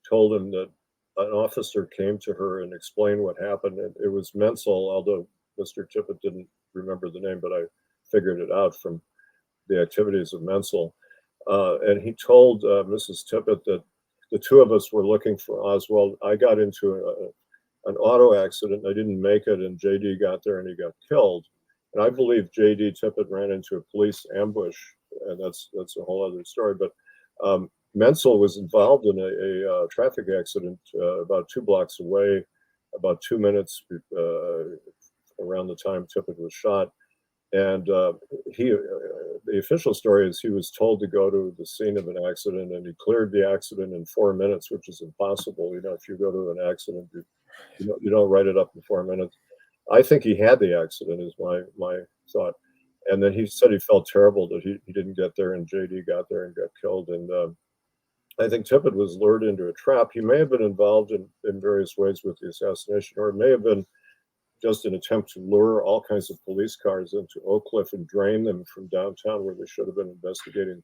told him that an officer came to her and explained what happened. And it was Menzel, although Mr. Tippit didn't remember the name, but I figured it out from the activities of Menzel. And he told Mrs. Tippit that the two of us were looking for Oswald. I got into an auto accident. I didn't make it, and JD got there and he got killed. And I believe JD Tippit ran into a police ambush, and that's a whole other story. But Menzel was involved in a traffic accident about 2 blocks away, about 2 minutes around the time Tippit was shot. And the official story is he was told to go to the scene of an accident, and he cleared the accident in 4 minutes, which is impossible. If you go to an accident, you don't write it up in 4 minutes. I think he had the accident, is my thought. And then he said he felt terrible that he didn't get there, and JD got there and got killed. And I think Tippit was lured into a trap. He may have been involved in various ways with the assassination, or it may have been just an attempt to lure all kinds of police cars into Oak Cliff and drain them from downtown, where they should have been investigating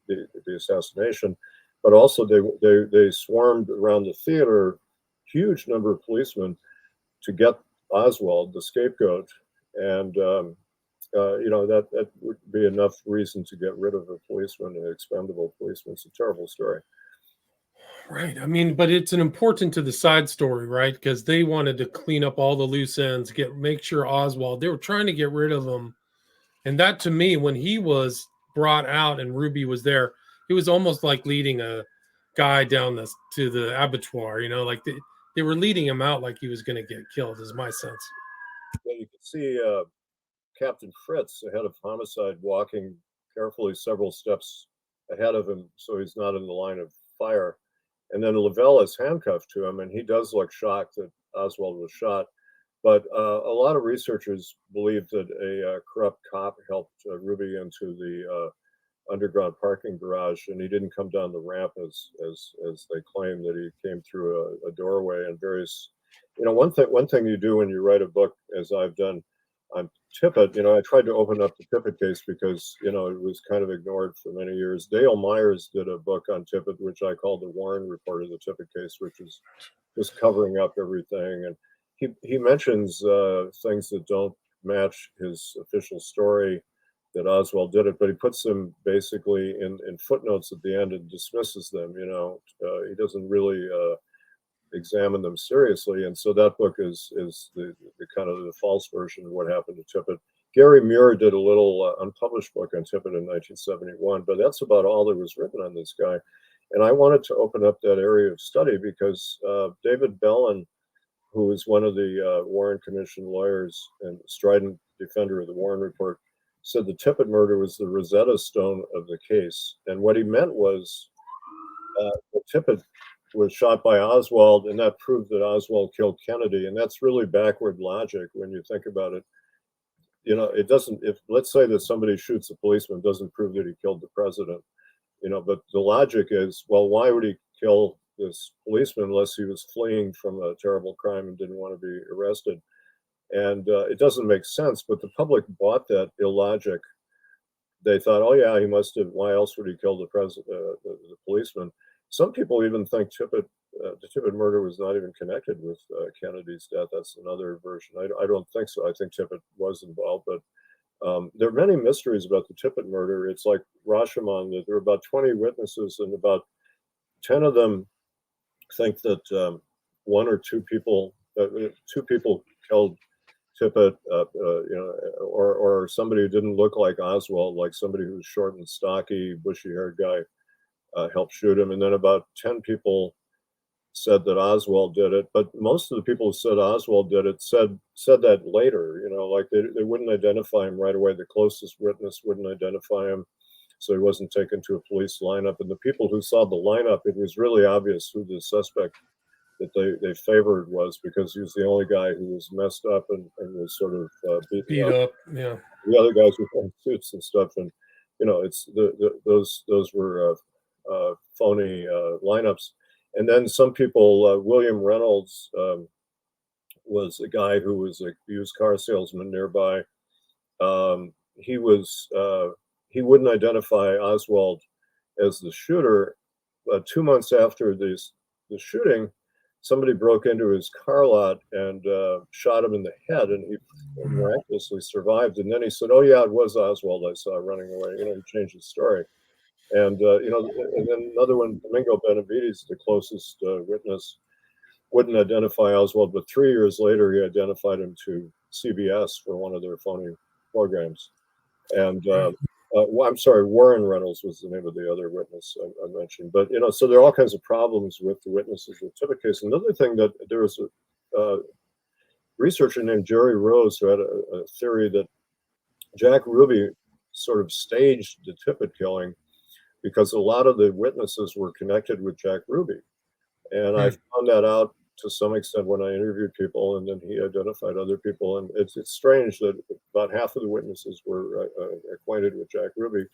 the assassination. But also they swarmed around the theater, huge number of policemen, to get Oswald, the scapegoat. And that would be enough reason to get rid of a policeman, an expendable policeman. It's a terrible story. Right. I mean, but it's an important to the side story, right? Because they wanted to clean up all the loose ends, make sure Oswald, they were trying to get rid of him. And that, to me, when he was brought out and Ruby was there, it was almost like leading a guy down to the abattoir, like they were leading him out like he was going to get killed, is my sense. Yeah, you can see Captain Fritz, the head of homicide, walking carefully several steps ahead of him so he's not in the line of fire. And then Lavelle is handcuffed to him, and he does look shocked that Oswald was shot. But a lot of researchers believe that a corrupt cop helped Ruby into the underground parking garage, and he didn't come down the ramp as they claim, that he came through a doorway. And various, one thing you do when you write a book, as I've done on Tippit, I tried to open up the Tippit case because, it was kind of ignored for many years. Dale Myers did a book on Tippit, which I called the Warren Report of the Tippit case, which is just covering up everything. And he mentions things that don't match his official story, that Oswald did it, but he puts them basically in footnotes at the end and dismisses them. He doesn't really examine them seriously. And so that book is the kind of the false version of what happened to Tippit. Gary Muir did a little unpublished book on Tippit in 1971, but that's about all that was written on this guy. And I wanted to open up that area of study because David Bellin, who is one of the Warren Commission lawyers and strident defender of the Warren Report, said the Tippit murder was the Rosetta Stone of the case. And what he meant was Tippit was shot by Oswald, and that proved that Oswald killed Kennedy. And that's really backward logic when you think about it. it doesn't. If let's say that somebody shoots a policeman, doesn't prove that he killed the president. But the logic is, well, why would he kill this policeman unless he was fleeing from a terrible crime and didn't want to be arrested? And it doesn't make sense. But the public bought that illogic. They thought, oh yeah, he must have. Why else would he kill the president, the policeman? Some people even think the Tippit murder was not even connected with Kennedy's death. That's another version. I don't think so. I think Tippit was involved, but there are many mysteries about the Tippit murder. It's like Rashomon, that there are about 20 witnesses, and about 10 of them think that one or two people killed Tippit, or somebody who didn't look like Oswald, like somebody who was short and stocky, bushy-haired guy, helped shoot him. And then about 10 people said that Oswald did it, but most of the people who said Oswald did it said that later. Like they wouldn't identify him right away. The closest witness wouldn't identify him, so he wasn't taken to a police lineup. And the people who saw the lineup, it was really obvious who the suspect that they favored was, because he was the only guy who was messed up and was sort of beat up. Yeah, the other guys were wearing suits and stuff, and it's those were phony lineups. And then some people, William Reynolds was a guy who was a used car salesman nearby. He wouldn't identify Oswald as the shooter. 2 months after the shooting, somebody broke into his car lot and shot him in the head, and he miraculously survived. And then he said, "Oh yeah, it was Oswald I saw running away." He changed his story. And and then another one, Domingo Benavides, the closest witness, wouldn't identify Oswald, but 3 years later he identified him to CBS for one of their phony programs. And I'm sorry, Warren Reynolds was the name of the other witness I mentioned. But so there are all kinds of problems with the witnesses in the Tippit case. Another thing, that there was a researcher named Jerry Rose who had a theory that Jack Ruby sort of staged the Tippit killing, because a lot of the witnesses were connected with Jack Ruby. And I found that out to some extent when I interviewed people, and then he identified other people. And it's strange that about half of the witnesses were acquainted with Jack Ruby.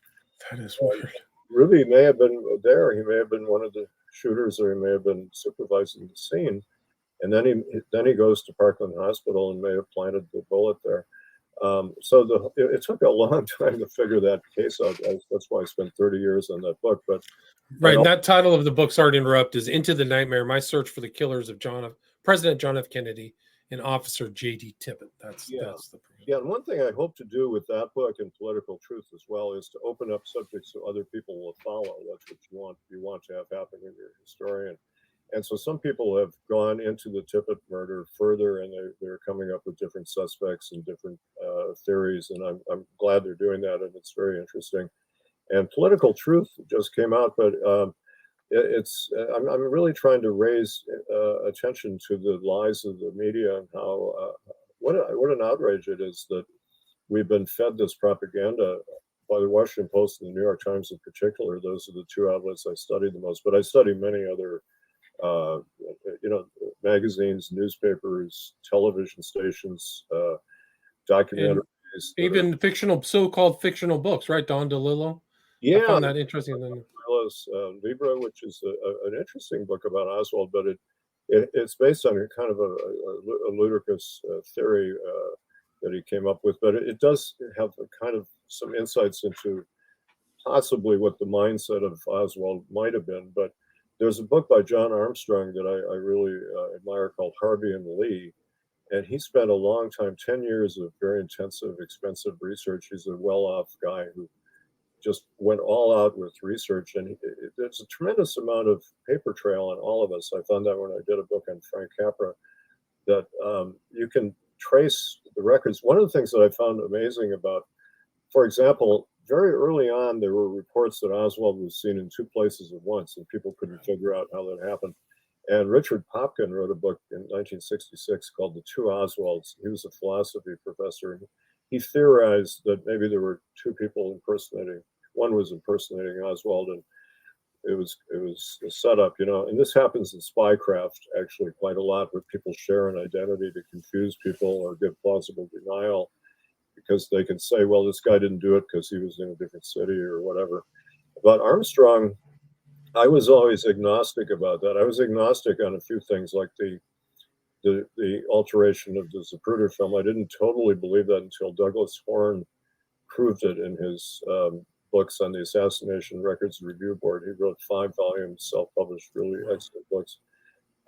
That is weird. Ruby may have been there. He may have been one of the shooters, or he may have been supervising the scene. And then he goes to Parkland Hospital and may have planted the bullet there. So it took a long time to figure that case out. That's why I spent 30 years on that book. But right, and that title of the book, sorry to interrupt, is "Into the Nightmare: My Search for the Killers of President John F. Kennedy and Officer J.D. Tippit." That's the and one thing I hope to do with that book and Political Truth as well is to open up subjects so other people will follow. That's what you want to have happen when you're a historian. And so some people have gone into the Tippit murder further, and they're coming up with different suspects and different theories. And I'm glad they're doing that, and it's very interesting. And Political Truth just came out, but I'm really trying to raise attention to the lies of the media and how what an outrage it is that we've been fed this propaganda by the Washington Post and the New York Times in particular. Those are the two outlets I study the most, but I study many other magazines, newspapers, television stations, documentaries, even so-called fictional books, right? Don DeLillo. Yeah, I found that interesting. Libra, which is an interesting book about Oswald, but it's based on a kind of a ludicrous theory that he came up with. But it does have a kind of some insights into possibly what the mindset of Oswald might have been. But there's a book by John Armstrong that I really admire called Harvey and Lee. And he spent a long time, 10 years of very intensive, expensive research. He's a well-off guy who just went all out with research. And there's a tremendous amount of paper trail on all of us. I found that when I did a book on Frank Capra, that you can trace the records. One of the things that I found amazing about, for example, very early on, there were reports that Oswald was seen in two places at once, and people couldn't figure out how that happened. And Richard Popkin wrote a book in 1966 called The Two Oswalds. He was a philosophy professor, and he theorized that maybe there were two people impersonating. One was impersonating Oswald, and it was a setup, And this happens in spycraft actually quite a lot, where people share an identity to confuse people or give plausible denial. because they can say, well, this guy didn't do it because he was in a different city or whatever. But Armstrong, I was always agnostic about that. I was agnostic on a few things like the alteration of the Zapruder film. I didn't totally believe that until Douglas Horne proved it in his books on the Assassination Records Review Board. He wrote 5 volumes, self-published, really excellent books.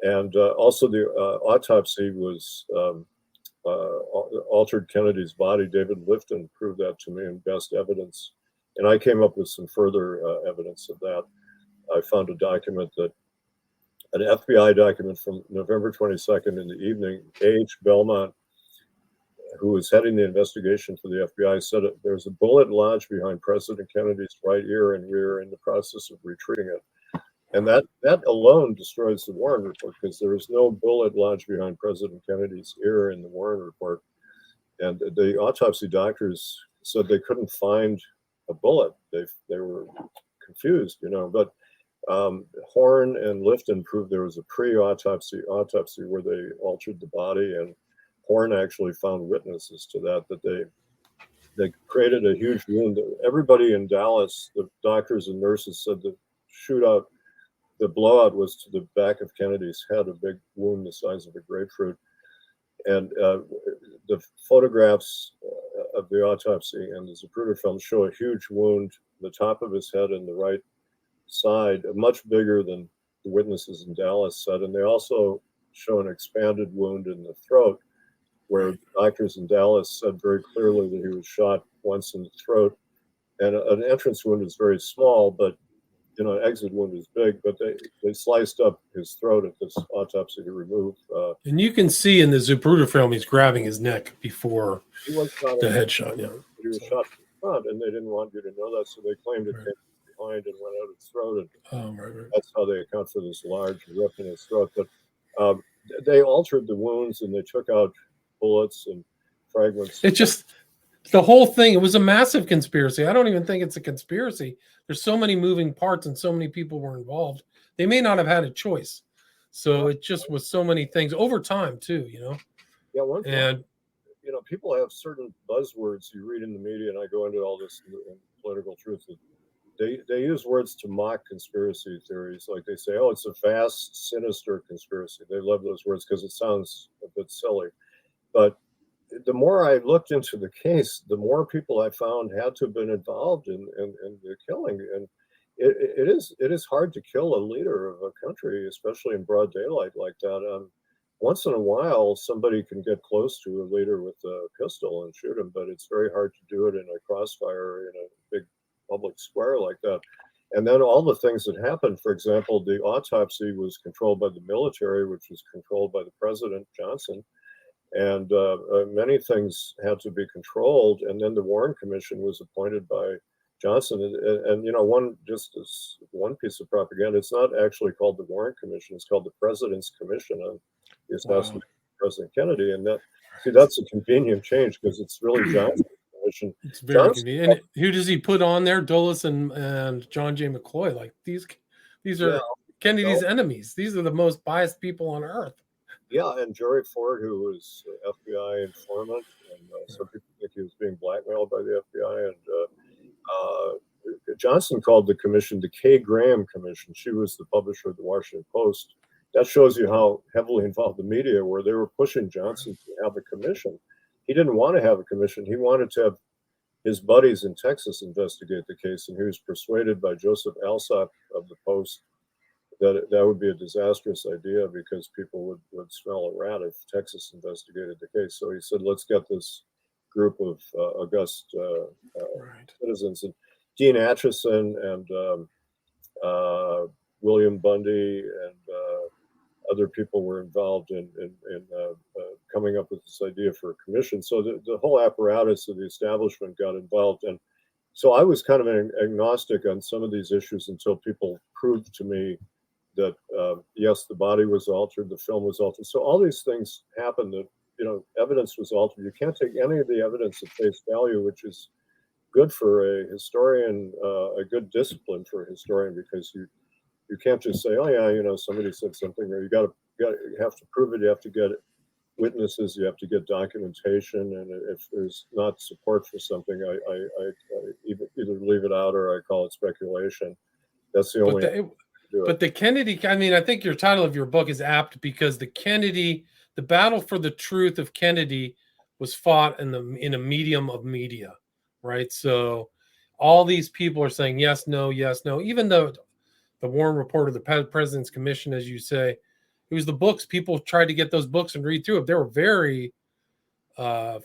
And also the autopsy was altered Kennedy's body. David Lifton proved that to me in Best Evidence. And I came up with some further evidence of that. I found a document that, an FBI document from November 22nd in the evening. A.H. Belmont, who was heading the investigation for the FBI, said there's a bullet lodged behind President Kennedy's right ear, and we're in the process of retrieving it. And that alone destroys the Warren report, because there is no bullet lodged behind President Kennedy's ear in the Warren report. And the autopsy doctors said they couldn't find a bullet. They were confused, but Horne and Lifton proved there was a pre-autopsy where they altered the body, and Horne actually found witnesses to that they created a huge wound. Everybody in Dallas, the doctors and nurses, said the blowout was to the back of Kennedy's head, a big wound the size of a grapefruit. And the photographs of the autopsy and the Zapruder film show a huge wound, the top of his head and the right side, much bigger than the witnesses in Dallas said. And they also show an expanded wound in the throat, where doctors in Dallas said very clearly that he was shot once in the throat. And an entrance wound is very small, but an exit wound is big. But they sliced up his throat at this autopsy to remove. And you can see in the Zapruder film, he's grabbing his neck before he was shot the headshot. Yeah, he was shot from the front, and they didn't want you to know that, so they claimed it came behind and went out his throat. And that's how they account for this large rip in his throat. But they altered the wounds, and they took out bullets and fragments. It just, the whole thing, it was a massive conspiracy. I don't even think it's a conspiracy. There's so many moving parts and so many people were involved. They may not have had a choice. So it just was so many things over time too, Yeah, one thing, and people have certain buzzwords you read in the media, and I go into all this in Political Truth. They use words to mock conspiracy theories. Like they say, oh, it's a vast, sinister conspiracy. They love those words because it sounds a bit silly. But the more I looked into the case, the more people I found had to have been involved in the killing. And it is hard to kill a leader of a country, especially in broad daylight like that. Once in a while, somebody can get close to a leader with a pistol and shoot him, but it's very hard to do it in a crossfire in a big public square like that. And then all the things that happened, for example, the autopsy was controlled by the military, which was controlled by the president, Johnson. And many things had to be controlled. And then the Warren Commission was appointed by Johnson. And one piece of propaganda, it's not actually called the Warren Commission. It's called the President's Commission on the Assassination of President Kennedy. And that's a convenient change, because it's really Johnson's commission. It's very convenient. And who does he put on there? Dulles and John J. McCloy. Like these are Kennedy's enemies. These are the most biased people on earth. Yeah, and Jerry Ford, who was FBI informant, and some people think he was being blackmailed by the FBI. And Johnson called the commission the Kay Graham Commission. She was the publisher of the Washington Post. That shows you how heavily involved the media were. They were pushing Johnson to have a commission. He didn't want to have a commission. He wanted to have his buddies in Texas investigate the case, and he was persuaded by Joseph Alsop of the Post that would be a disastrous idea, because people would smell a rat if Texas investigated the case. So he said, let's get this group of august citizens. And Dean Acheson and William Bundy and other people were involved in coming up with this idea for a commission. So the whole apparatus of the establishment got involved. And so I was kind of an agnostic on some of these issues until people proved to me that yes, the body was altered, the film was altered. So all these things happened. That evidence was altered. You can't take any of the evidence at face value, which is good for a historian, a good discipline for a historian, because you can't just say, oh yeah, somebody said something, or you have to prove it. You have to get witnesses, you have to get documentation, and if there's not support for something, I either leave it out or I call it speculation. That's the only way to do it. But the Kennedy, I mean, I think your title of your book is apt because the battle for the truth of Kennedy was fought in a medium of media, right? So all these people are saying yes, no, yes, no. Even though the Warren Report or the President's Commission, as you say, it was the books. People tried to get those books and read through it. They were very there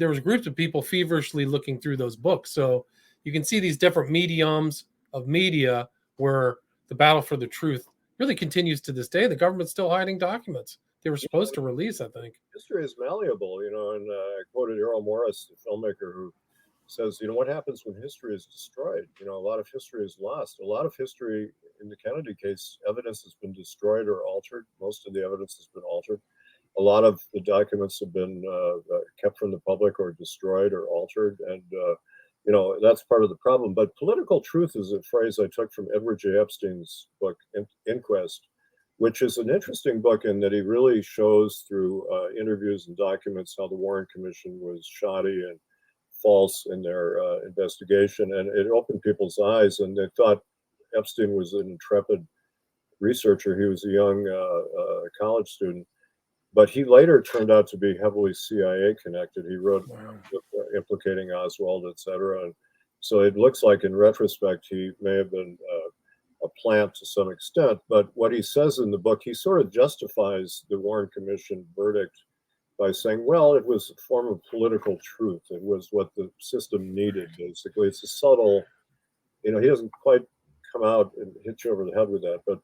was groups of people feverishly looking through those books. So you can see these different mediums of media where the battle for the truth really continues to this day. The government's still hiding documents they were supposed to release, I think. History is malleable, and I quoted Errol Morris, the filmmaker, who says, what happens when history is destroyed? A lot of history is lost. A lot of history in the Kennedy case, evidence has been destroyed or altered. Most of the evidence has been altered. A lot of the documents have been kept from the public or destroyed or altered. And, that's part of the problem. But political truth is a phrase I took from Edward J. Epstein's book, Inquest, which is an interesting book in that he really shows through interviews and documents how the Warren Commission was shoddy and false in their investigation. And it opened people's eyes, and they thought Epstein was an intrepid researcher. He was a young college student. But he later turned out to be heavily CIA connected. He wrote implicating Oswald, et cetera. And so it looks like in retrospect, he may have been a plant to some extent. But what he says in the book, he sort of justifies the Warren Commission verdict by saying, well, it was a form of political truth. It was what the system needed, basically. It's a subtle, he doesn't quite come out and hit you over the head with that, but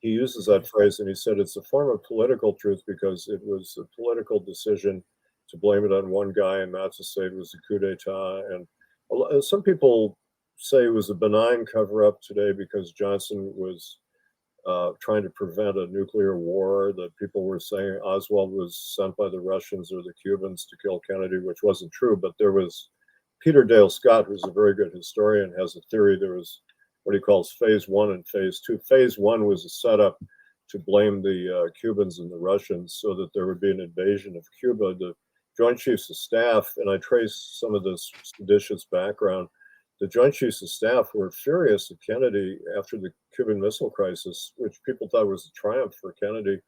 he uses that phrase, and he said it's a form of political truth because it was a political decision to blame it on one guy and not to say it was a coup d'etat. And some people say it was a benign cover-up today because Johnson was trying to prevent a nuclear war, that people were saying Oswald was sent by the Russians or the Cubans to kill Kennedy, which wasn't true. But there was Peter Dale Scott, who's a very good historian, has a theory there was what he calls phase one and phase two. Phase one was a setup to blame the Cubans and the Russians so that there would be an invasion of Cuba. The Joint Chiefs of Staff, and I trace some of this seditious background, the Joint Chiefs of Staff were furious at Kennedy after the Cuban Missile Crisis, which people thought was a triumph for Kennedy,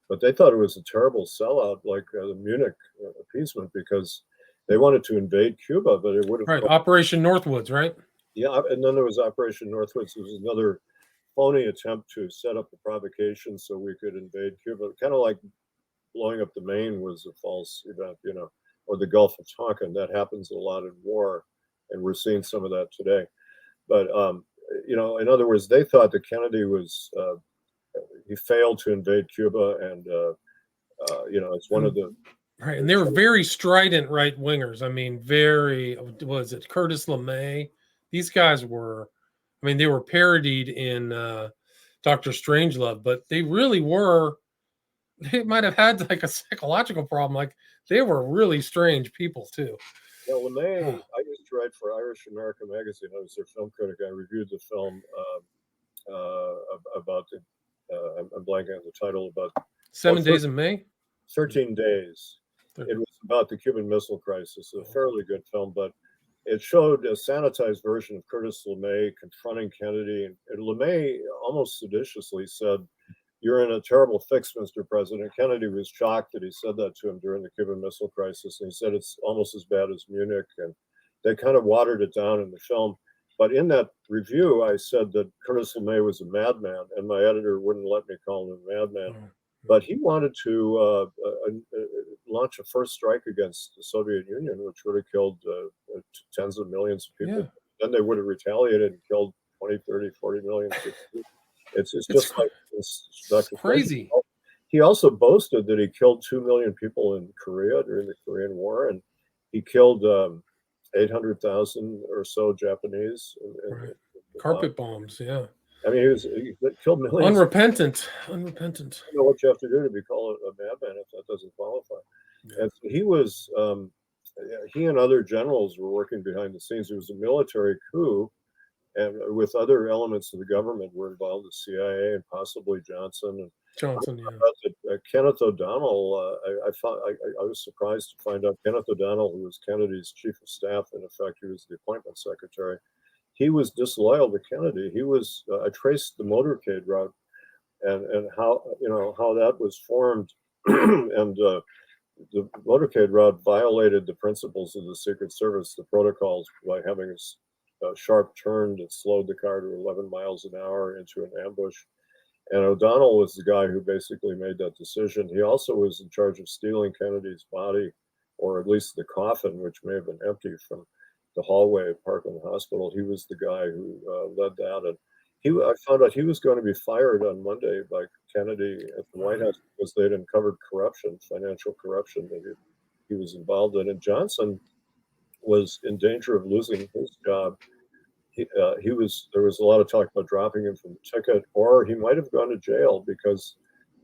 but they thought it was a terrible sellout, like the Munich appeasement, because they wanted to invade Cuba, but it would have... Right, Operation Northwoods, right? Yeah, and then there was Operation Northwoods. It was another phony attempt to set up a provocation so we could invade Cuba. Kind of like blowing up the Maine was a false event, or the Gulf of Tonkin. That happens a lot in war, and we're seeing some of that today. But, in other words, they thought that Kennedy was, he failed to invade Cuba, and, it's one of the... Right, and they were very strident right-wingers. I mean, was it Curtis LeMay? These guys were, they were parodied in Dr. Strangelove, but they really were, they might have had like a psychological problem. Like they were really strange people too. Yeah, LeMay, I used to write for Irish American Magazine. I was their film critic. I reviewed the film about I'm blanking on the title, about 7 Days in May? 13 Days. It was about the Cuban Missile Crisis, a fairly good film, but it showed a sanitized version of Curtis LeMay confronting Kennedy. And LeMay almost seditiously said, "You're in a terrible fix, Mr. President." Kennedy was shocked that he said that to him during the Cuban Missile Crisis. And he said it's almost as bad as Munich. And they kind of watered it down in the film. But in that review, I said that Curtis LeMay was a madman, and my editor wouldn't let me call him a madman. But he wanted to launch a first strike against the Soviet Union, which would have killed tens of millions of people. Yeah. Then they would have retaliated and killed 20, 30, 40 million people. It's just like it's crazy. He also boasted that he killed 2 million people in Korea during the Korean War, and he killed 800,000 or so Japanese. Carpet bombs, yeah. I mean, he killed millions. Unrepentant. I don't know what you have to do to be called a madman if that doesn't qualify. Yeah. And so he was, he and other generals were working behind the scenes. It was a military coup, and with other elements of the government were involved, the CIA and possibly Johnson. And Johnson, yeah. That Kenneth O'Donnell, I was surprised to find out Kenneth O'Donnell, who was Kennedy's chief of staff, in effect, he was the appointment secretary. He was disloyal to Kennedy. I traced the motorcade route and how that was formed, and the motorcade route violated the principles of the Secret Service, the protocols, by having a sharp turn that slowed the car to 11 miles an hour into an ambush. And O'Donnell was the guy who basically made that decision. He also was in charge of stealing Kennedy's body, or at least the coffin, which may have been empty, from the hallway of Parkland Hospital. He was the guy who led that. And I found out he was going to be fired on Monday by Kennedy at the White House because they'd uncovered corruption, financial corruption that he was involved in. And Johnson was in danger of losing his job. There was a lot of talk about dropping him from the ticket, or he might have gone to jail, because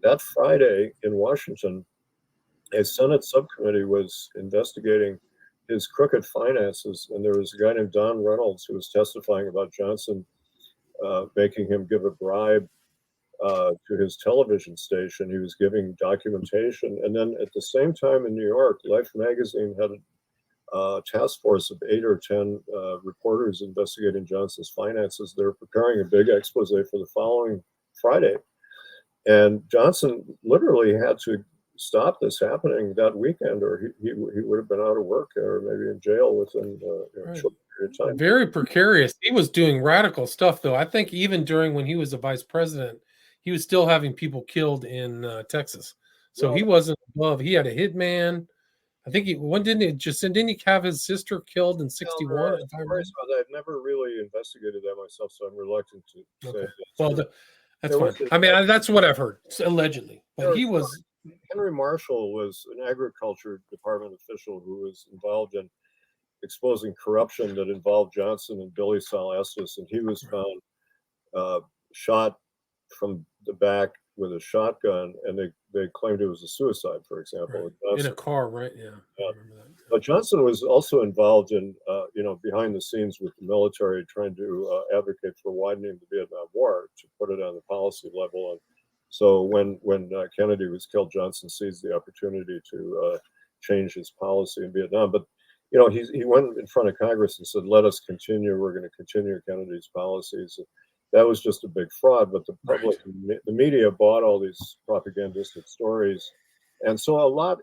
that Friday in Washington, a Senate subcommittee was investigating his crooked finances, and there was a guy named Don Reynolds who was testifying about Johnson making him give a bribe to his television station. He was giving documentation. And then at the same time in New York, Life magazine had a task force of 8 or 10 reporters investigating Johnson's finances. They were preparing a big expose for the following Friday. And Johnson literally had to stop this happening that weekend, or he would have been out of work or maybe in jail within a short period of time. Very precarious. He was doing radical stuff, though. I think even during when he was the vice president, he was still having people killed in Texas. So he wasn't above. He had a hitman. I think didn't he have his sister killed in 61? I've never really investigated that myself, so I'm reluctant to say. Well, that's fine. I mean, that's what I've heard, allegedly. But he was. Henry Marshall was an agriculture department official who was involved in exposing corruption that involved Johnson and Billy Sol Estes, and he was found shot from the back with a shotgun, and they claimed it was a suicide, for example. Right. In a car, right? Yeah. But Johnson was also involved in, behind the scenes with the military, trying to advocate for widening the Vietnam War, to put it on the policy level. And so when Kennedy was killed, Johnson seized the opportunity to change his policy in Vietnam. But he went in front of Congress and said, "Let us continue. We're going to continue Kennedy's policies." That was just a big fraud. But the public, the media, bought all these propagandistic stories. And so a lot,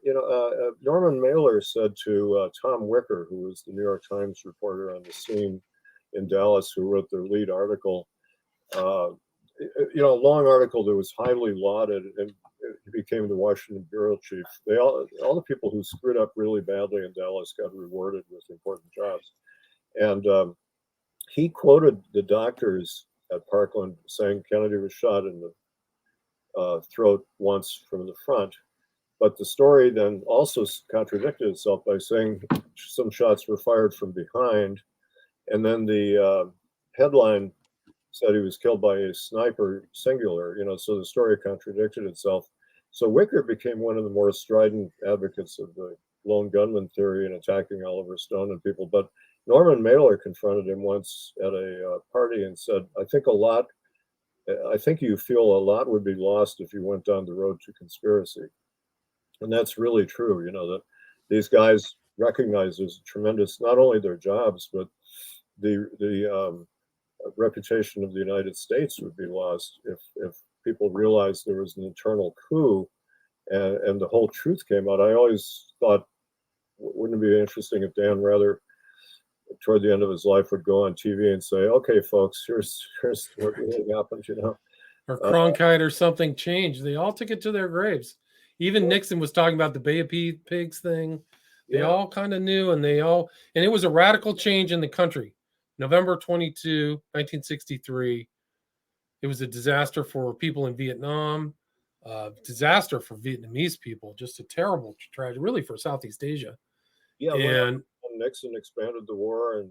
Norman Mailer said to Tom Wicker, who was the New York Times reporter on the scene in Dallas, who wrote their lead article, a long article that was highly lauded, and he became the Washington bureau chief. All the people who screwed up really badly in Dallas got rewarded with important jobs. And he quoted the doctors at Parkland saying Kennedy was shot in the throat once from the front. But the story then also contradicted itself by saying some shots were fired from behind. And then the headline said he was killed by a sniper, singular, so the story contradicted itself. So Wicker became one of the more strident advocates of the lone gunman theory and attacking Oliver Stone and people. But Norman Mailer confronted him once at a party and said, I think you feel a lot would be lost if you went down the road to conspiracy. And that's really true, that these guys recognize there's tremendous, not only their jobs, but the reputation of the United States would be lost if people realized there was an internal coup and the whole truth came out. I always thought, wouldn't it be interesting if Dan Rather, toward the end of his life, would go on TV and say, "Okay, folks, here's what really happened," Or Cronkite or something changed. They all took it to their graves. Even Nixon was talking about the Bay of Pigs thing. They all kind of knew, and it was a radical change in the country. November 22, 1963. It was a disaster for people in Vietnam, disaster for Vietnamese people, just a terrible tragedy, really, for Southeast Asia. Yeah, and Nixon expanded the war, and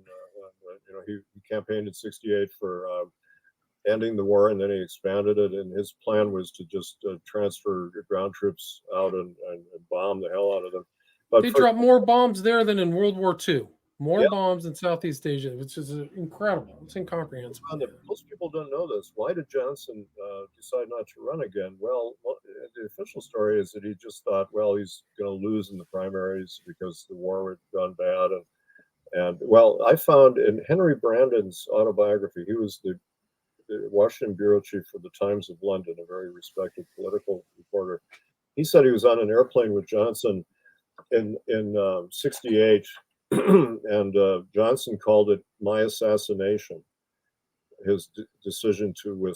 he campaigned in '68 for ending the war, and then he expanded it. And his plan was to just transfer ground troops out and bomb the hell out of them. But they dropped more bombs there than in World War II. More Yeah, bombs in Southeast Asia, which is incredible. It's incomprehensible. most people don't know this. Why did Johnson decide not to run again? Well, the official story is that he just thought, well, he's going to lose in the primaries because the war had gone bad. And well, I found in Henry Brandon's autobiography, he was the Washington bureau chief for the Times of London, a very respected political reporter. He said he was on an airplane with Johnson in '68, and Johnson called it my assassination, his decision to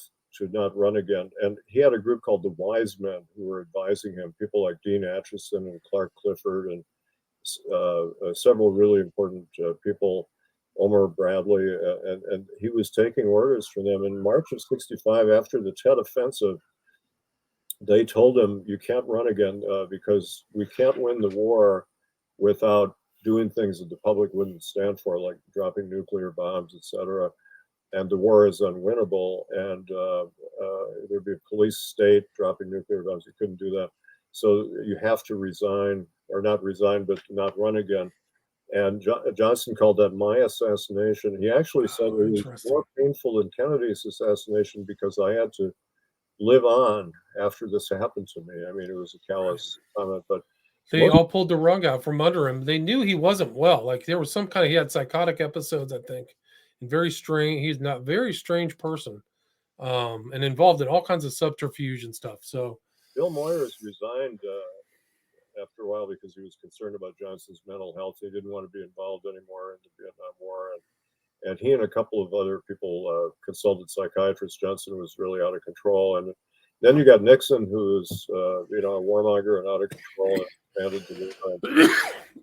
not run again. And he had a group called the Wise Men who were advising him, people like Dean Acheson and Clark Clifford and several really important people, Omar Bradley, and he was taking orders from them. In March of '65, after the Tet Offensive, they told him, you can't run again because we can't win the war without doing things that the public wouldn't stand for, like dropping nuclear bombs, etc. And the war is unwinnable, and there'd be a police state dropping nuclear bombs. You couldn't do that. So you have to resign, or not resign, but not run again. And Johnson called that my assassination. He actually said it was more painful than Kennedy's assassination because I had to live on after this happened to me. I mean, it was a callous comment, but They all pulled the rug out from under him. They knew he wasn't well. Like there was some kind of, he had psychotic episodes, I think, and very strange. He's not very strange person, and involved in all kinds of subterfuge and stuff. So Bill Moyers resigned after a while because he was concerned about Johnson's mental health. He didn't want to be involved anymore in the Vietnam War, and he and a couple of other people consulted psychiatrists. Johnson was really out of control, and then you got Nixon, who was a warmonger and out of control, and handed the war.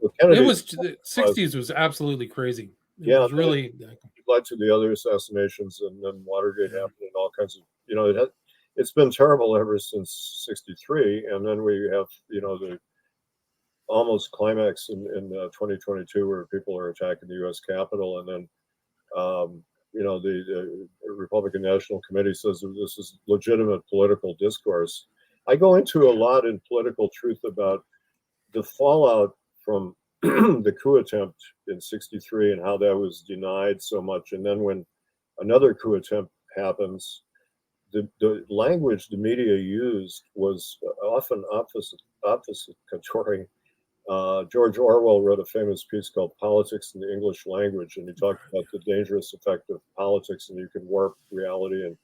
So Kennedy, it was the '60s was absolutely crazy. It was really led to the other assassinations, and then Watergate happened, and all kinds of it's been terrible ever since '63, and then we have the almost climax in 2022 where people are attacking the U.S. Capitol, and then the Republican National Committee says that this is legitimate political discourse. I go into a lot in Political Truth about the fallout from the coup attempt in '63 and how that was denied so much. And then when another coup attempt happens, the language the media used was often obfuscatory. George Orwell wrote a famous piece called Politics in the English Language, and he talked about the dangerous effect of politics, and you can warp reality and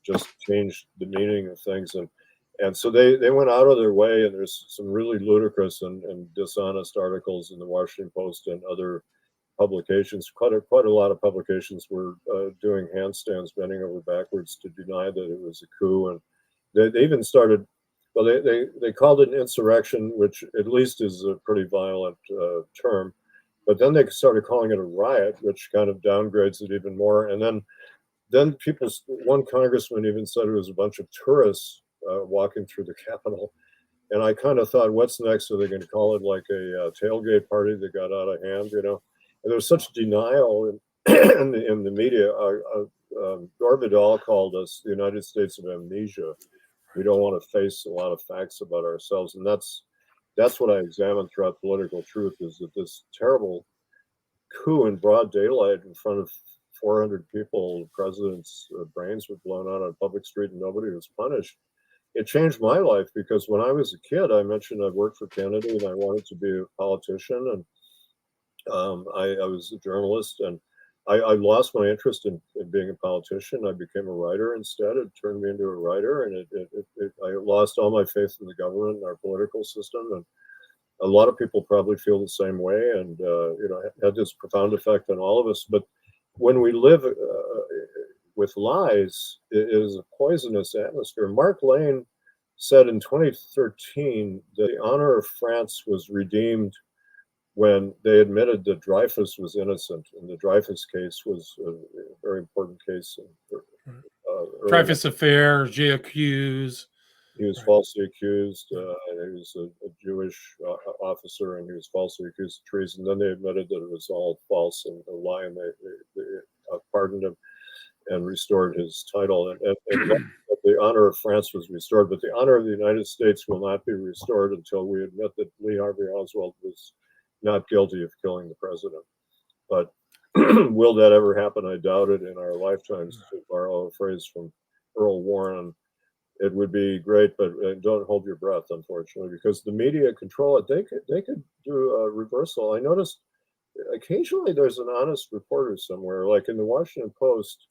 just change the meaning of things. And so they went out of their way, and there's some really ludicrous and dishonest articles in the Washington Post and other publications. Quite a lot of publications were doing handstands, bending over backwards to deny that it was a coup, and they even started. Well, they called it an insurrection, which at least is a pretty violent term. But then they started calling it a riot, which kind of downgrades it even more. And then one congressman even said it was a bunch of tourists walking through the Capitol. And I kind of thought, what's next? Are they going to call it like a tailgate party that got out of hand? And there was such denial in the media. Gore Vidal called us the United States of amnesia. We don't want to face a lot of facts about ourselves, and that's what I examine throughout Political Truth, is that this terrible coup in broad daylight in front of 400 people, the president's brains were blown out on a public street and nobody was punished. It changed my life because when I was a kid, I mentioned I worked for Kennedy and I wanted to be a politician, and I was a journalist, and I lost my interest in being a politician. I became a writer instead. It turned me into a writer, and I lost all my faith in the government and our political system. And a lot of people probably feel the same way, and had this profound effect on all of us. But when we live with lies, it is a poisonous atmosphere. Mark Lane said in 2013 that the honor of France was redeemed when they admitted that Dreyfus was innocent, and the Dreyfus case was a very important case. Dreyfus affair, J'accuse. He was falsely accused. He was a Jewish officer, and he was falsely accused of treason. Then they admitted that it was all false and a lie, and they pardoned him and restored his title. And the honor of France was restored, but the honor of the United States will not be restored until we admit that Lee Harvey Oswald was not guilty of killing the president. But will that ever happen? I doubt it in our lifetimes, to borrow a phrase from Earl Warren. It would be great, but don't hold your breath, unfortunately, because the media control it. They could do a reversal. I noticed occasionally there's an honest reporter somewhere, like in the Washington Post.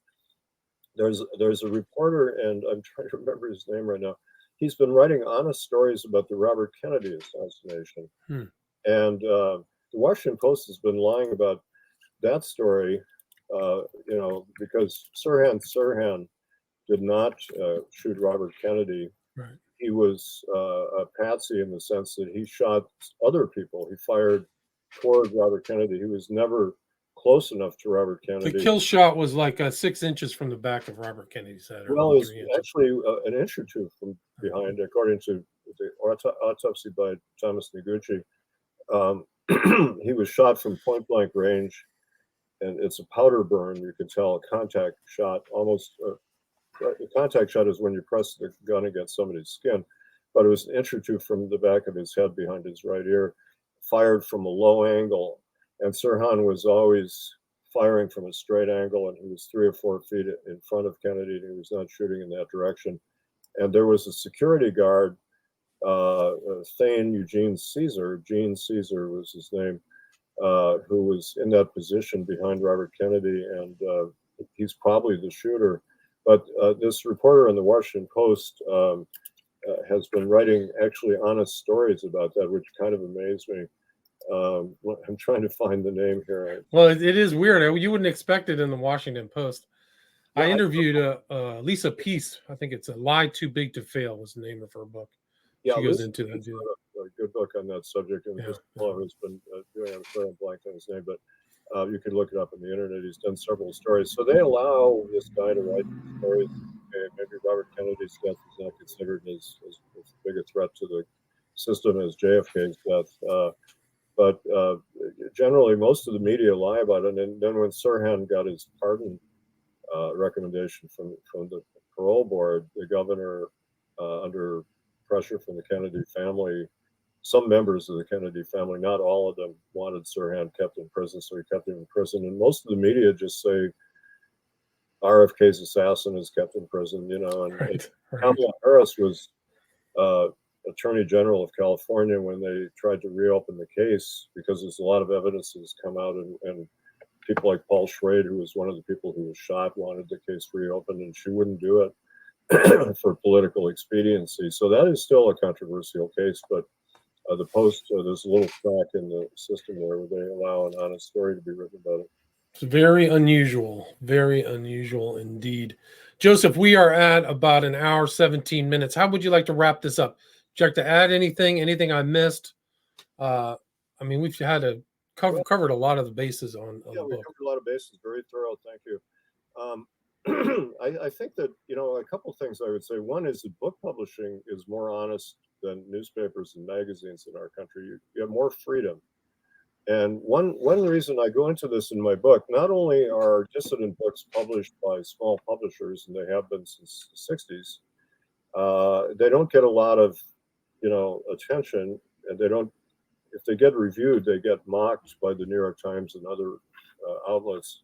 There's a reporter, and I'm trying to remember his name right now. He's been writing honest stories about the Robert Kennedy assassination, and the Washington Post has been lying about that story, because Sirhan did not shoot Robert Kennedy. Right. He was a patsy in the sense that he shot other people. He fired toward Robert Kennedy. He was never close enough to Robert Kennedy. The kill shot was like 6 inches from the back of Robert Kennedy's head. Well, it was actually an inch or two from behind, according to the autopsy by Thomas Noguchi. He was shot from point blank range, and it's a powder burn. You can tell a contact shot almost. The contact shot is when you press the gun against somebody's skin, but it was an inch or two from the back of his head behind his right ear, fired from a low angle. And Sirhan was always firing from a straight angle, and he was 3 or 4 feet in front of Kennedy, and he was not shooting in that direction. And there was a security guard, Thane Eugene Caesar was his name, who was in that position behind Robert Kennedy, and he's probably the shooter. But this reporter in the Washington Post has been writing actually honest stories about that, which kind of amazed me. I'm trying to find the name here. Well, it is weird. You wouldn't expect it in the Washington Post. Yeah, I interviewed Lisa Peace. I think it's A Lie Too Big to Fail was the name of her book. Yeah, she goes into that. A good book on that subject, and this fellow who's been doing. I'm sorry, I'm blanking on his name, but you can look it up on the internet. He's done several stories. So they allow this guy to write stories. Okay, maybe Robert Kennedy's death is not considered as big a threat to the system as JFK's death. But generally, most of the media lie about it. And then when Sirhan got his pardon recommendation from the parole board, the governor, under pressure from the Kennedy family, some members of the Kennedy family, not all of them, wanted Sirhan kept in prison, so he kept him in prison. And most of the media just say RFK's assassin is kept in prison, And Right. Kamala Harris was Attorney General of California when they tried to reopen the case, because there's a lot of evidence that's come out, and people like Paul Schrade, who was one of the people who was shot, wanted the case reopened, and she wouldn't do it for political expediency. So that is still a controversial case, but the Post, there's a little crack in the system there where they allow an honest story to be written about it. It's very unusual indeed. Joseph, we are at about an hour, 17 minutes. How would you like to wrap this up? Would you like to add anything I missed? We've had covered a lot of the bases on the book. We covered a lot of bases. Very thorough. Thank you. I think that, a couple of things I would say. One is that book publishing is more honest than newspapers and magazines in our country. You have more freedom. And one reason I go into this in my book, not only are dissident books published by small publishers, and they have been since the 60s, they don't get a lot of, attention, and if they get reviewed, they get mocked by the New York Times and other outlets,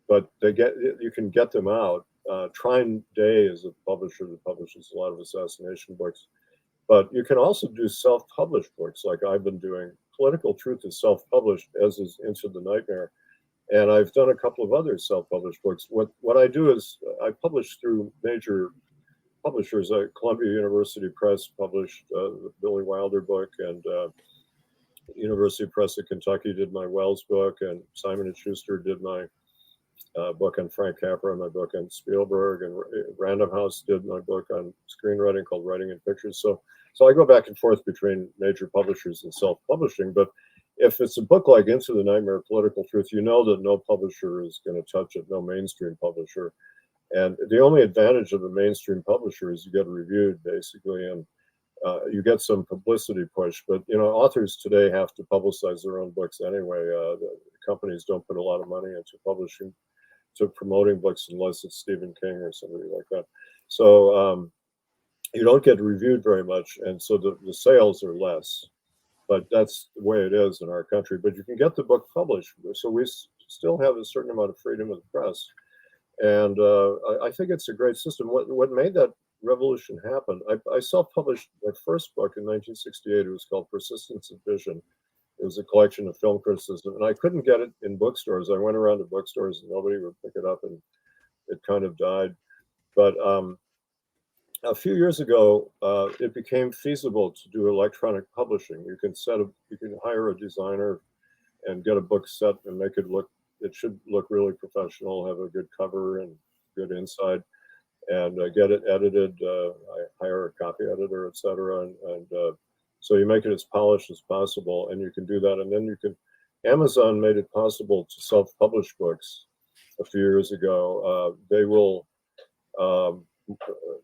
but you can get them out. Trine Day is a publisher that publishes a lot of assassination books, but you can also do self-published books like I've been doing. Political Truth is self-published, as is Into the Nightmare. And I've done a couple of other self-published books. What I do is I publish through major publishers. Columbia University Press published the Billy Wilder book, and University Press of Kentucky did my Wells book, and Simon & Schuster did my book on Frank Capra, my book on Spielberg, and Random House did my book on screenwriting called Writing in Pictures. So I go back and forth between major publishers and self-publishing. But if it's a book like Into the Nightmare, Political Truth, you know that no publisher is going to touch it, no mainstream publisher. And the only advantage of a mainstream publisher is you get reviewed, basically, and you get some publicity push. But, authors today have to publicize their own books anyway. The companies don't put a lot of money into publishing, to promoting books, unless it's Stephen King or somebody like that. So you don't get reviewed very much, and so the sales are less. But that's the way it is in our country. But you can get the book published. So we still have a certain amount of freedom of the press. And I think it's a great system. What made that revolution happen? I self-published my first book in 1968. It was called Persistence of Vision. It was a collection of film criticism, and I couldn't get it in bookstores. I went around to bookstores and nobody would pick it up, and it kind of died. But a few years ago, it became feasible to do electronic publishing. You can hire a designer and get a book set and make it look. It should look really professional, have a good cover and good inside, and get it edited. I hire a copy editor, etc., and so you make it as polished as possible, and you can do that. And then you can. Amazon made it possible to self-publish books a few years ago. They will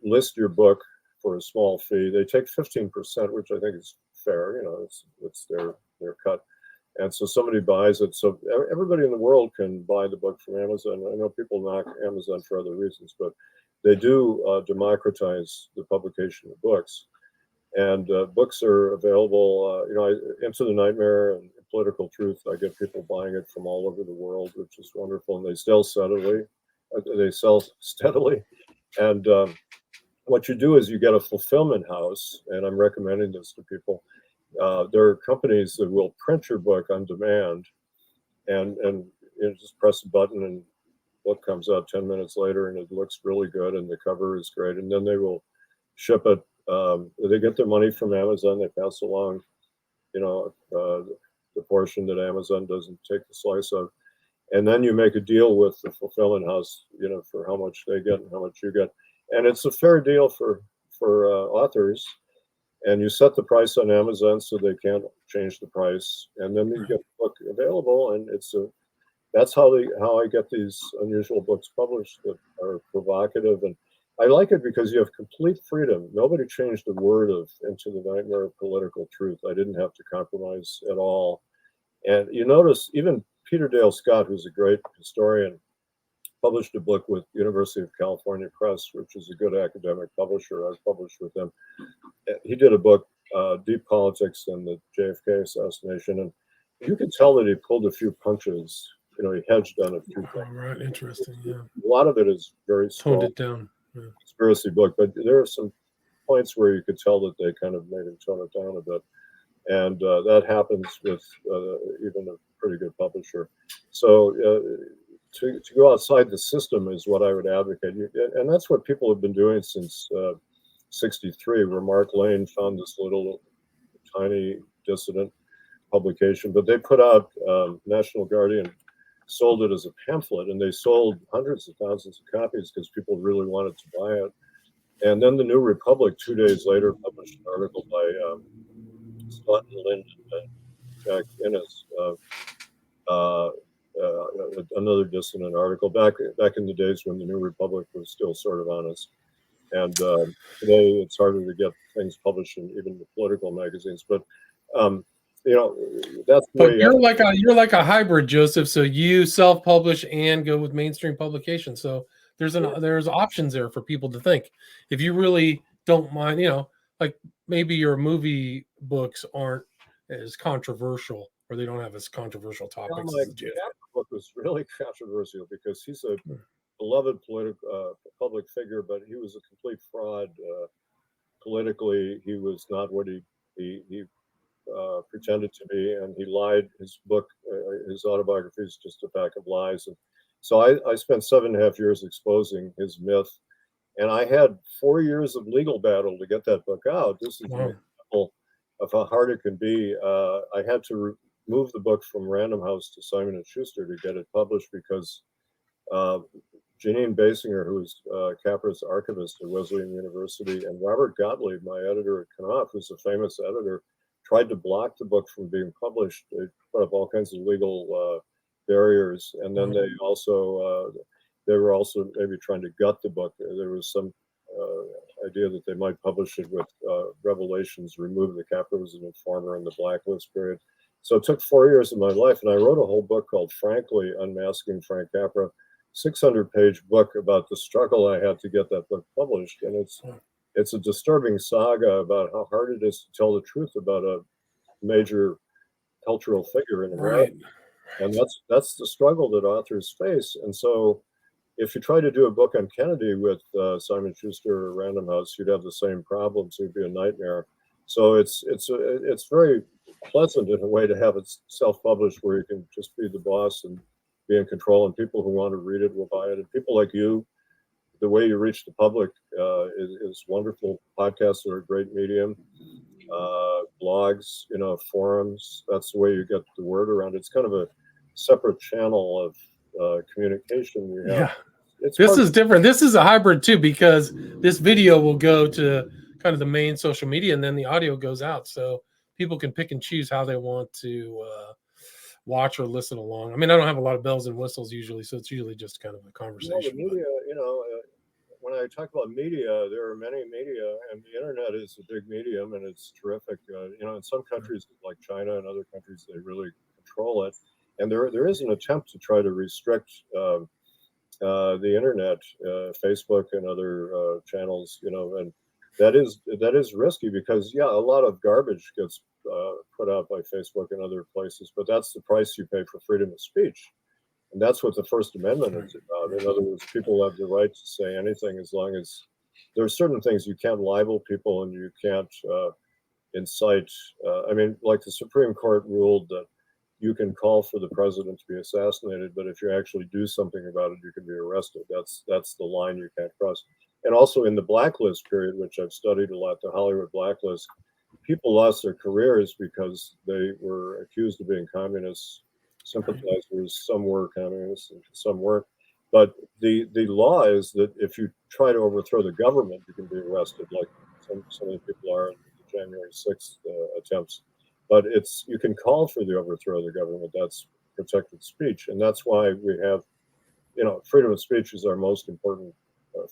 list your book for a small fee. They take 15%, which I think is fair. It's their cut. And so somebody buys it. So everybody in the world can buy the book from Amazon. I know people knock Amazon for other reasons, but they do democratize the publication of books. And books are available. Into the Nightmare and Political Truth, I get people buying it from all over the world, which is wonderful. And they sell steadily. And what you do is you get a fulfillment house, and I'm recommending this to people. There are companies that will print your book on demand, and just press a button and book comes out 10 minutes later, and it looks really good, and the cover is great, and then they will ship it. They get their money from Amazon. They pass along, the portion that Amazon doesn't take the slice of, and then you make a deal with the fulfillment house, for how much they get and how much you get, and it's a fair deal for authors. And you set the price on Amazon so they can't change the price, and then you get the book available, and that's how I get these unusual books published that are provocative. And I like it because you have complete freedom. Nobody changed a word of Into the Nightmare of Political Truth. I didn't have to compromise at all. And you notice even Peter Dale Scott, who's a great historian, published a book with University of California Press, which is a good academic publisher. I've published with them. He did a book, Deep Politics and the JFK Assassination, and you could tell that he pulled a few punches. He hedged on a few things. Right, interesting. Yeah, a lot of it is very strong. Toned it down. Yeah. Conspiracy book, but there are some points where you could tell that they kind of made him tone it down a bit, and that happens with even a pretty good publisher. So to go outside the system is what I would advocate, and that's what people have been doing since '63, where Mark Lane found this little tiny dissident publication, but they put out National Guardian sold it as a pamphlet, and they sold hundreds of thousands of copies because people really wanted to buy it. And then the New Republic 2 days later published an article by Scott and Lind and Jack Innes, another dissonant article back in the days when the New Republic was still sort of honest. And today it's harder to get things published in even the political magazines. But that's but you're like a hybrid, Joseph. So you self-publish and go with mainstream publication. So there's options there for people to think. If you really don't mind, like maybe your movie books aren't as controversial, or they don't have as controversial topics. My book was really controversial because he's a beloved public figure, but he was a complete fraud. Politically, he was not what he pretended to be, and he lied. His book, his autobiography, is just a pack of lies. And so I spent 7.5 years exposing his myth, and I had 4 years of legal battle to get that book out. This is an example of how hard it can be. I had to move the book from Random House to Simon & Schuster to get it published because Janine Basinger, who was Capra's archivist at Wesleyan University, and Robert Gottlieb, my editor at Knopf, who's a famous editor, tried to block the book from being published. They put up all kinds of legal barriers, and then they were also maybe trying to gut the book. There was some idea that they might publish it with revelations, remove the Capra was an informer in the blacklist period. So it took 4 years of my life, and I wrote a whole book called Frankly, Unmasking Frank Capra, 600-page book about the struggle I had to get that book published. And it's a disturbing saga about how hard it is to tell the truth about a major cultural figure in America. And that's the struggle that authors face. And so if you try to do a book on Kennedy with Simon Schuster or Random House, you'd have the same problems. It'd be a nightmare. So it's very pleasant in a way to have it self-published, where you can just be the boss and be in control, and people who want to read it will buy it. And people like you, the way you reach the public is wonderful. Podcasts are a great medium. Blogs, forums. That's the way you get the word around. It's kind of a separate channel of communication. You have. Yeah. This is different. This is a hybrid too, because this video will go to kind of the main social media, and then the audio goes out, so people can pick and choose how they want to watch or listen along. I mean, I don't have a lot of bells and whistles usually, so it's usually just kind of a conversation. The media, when I talk about media, there are many media, and the internet is a big medium, and it's terrific. In some countries like China and other countries, they really control it, and there is an attempt to try to restrict the internet, Facebook and other channels, and that is risky, because a lot of garbage gets put out by Facebook and other places, but that's the price you pay for freedom of speech. And that's what the First Amendment is about. In other words, people have the right to say anything, as long as there are certain things you can't libel people, and you can't incite. Like the Supreme Court ruled that you can call for the president to be assassinated, but if you actually do something about it, you can be arrested. That's the line you can't cross. And also in the blacklist period, which I've studied a lot, the Hollywood blacklist, people lost their careers because they were accused of being communist sympathizers. Some were communists and some weren't. But the law is that if you try to overthrow the government, you can be arrested, like so many people are in the January 6th attempts. But you can call for the overthrow of the government. That's protected speech. And that's why we have, freedom of speech is our most important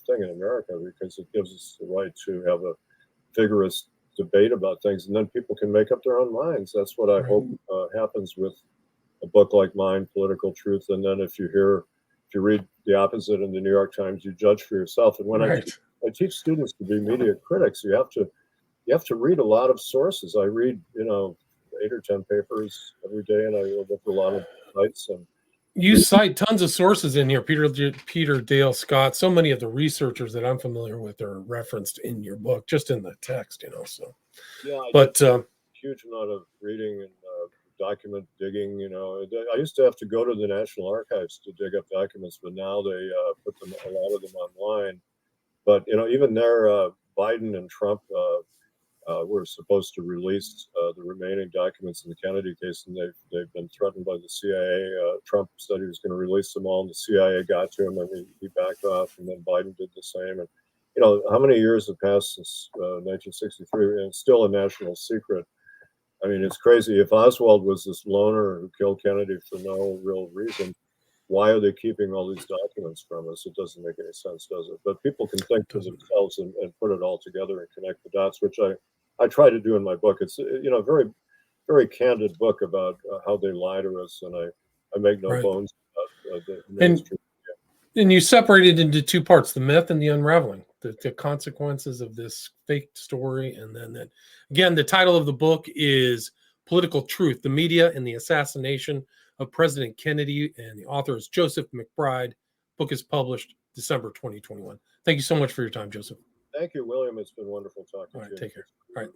thing in America, because it gives us the right to have a vigorous debate about things, and then people can make up their own minds. That's what I hope happens with a book like mine, Political Truth. And then if you read the opposite in the New York Times, you judge for yourself. And when I teach students to be media critics, you have to read a lot of sources. I read 8 or 10 papers every day, and I look at a lot of sites. And you cite tons of sources in here, Peter Dale Scott. So many of the researchers that I'm familiar with are referenced in your book, just in the text, So huge amount of reading and document digging. I used to have to go to the National Archives to dig up documents, but now they put a lot of them online. But even there, Biden and Trump were supposed to release the remaining documents in the Kennedy case, and they've been threatened by the CIA. Trump said he was going to release them all, and the CIA got to him, and he backed off, and then Biden did the same. And how many years have passed since 1963, and it's still a national secret. I mean, it's crazy. If Oswald was this loner who killed Kennedy for no real reason, why are they keeping all these documents from us? It doesn't make any sense, does it? But people can think for themselves and put it all together and connect the dots, which I try to do in my book. It's a very, very candid book about how they lie to us, and I make no bones about the mainstream. And you separate it into two parts: the myth and the unraveling, the consequences of this fake story. And then again, the title of the book is Political Truth: The Media and the Assassination of President Kennedy, and the author is Joseph McBride. Book is published December 2021. Thank you so much for your time, Joseph. Thank you, William. It's been wonderful talking to you. Take care. All right.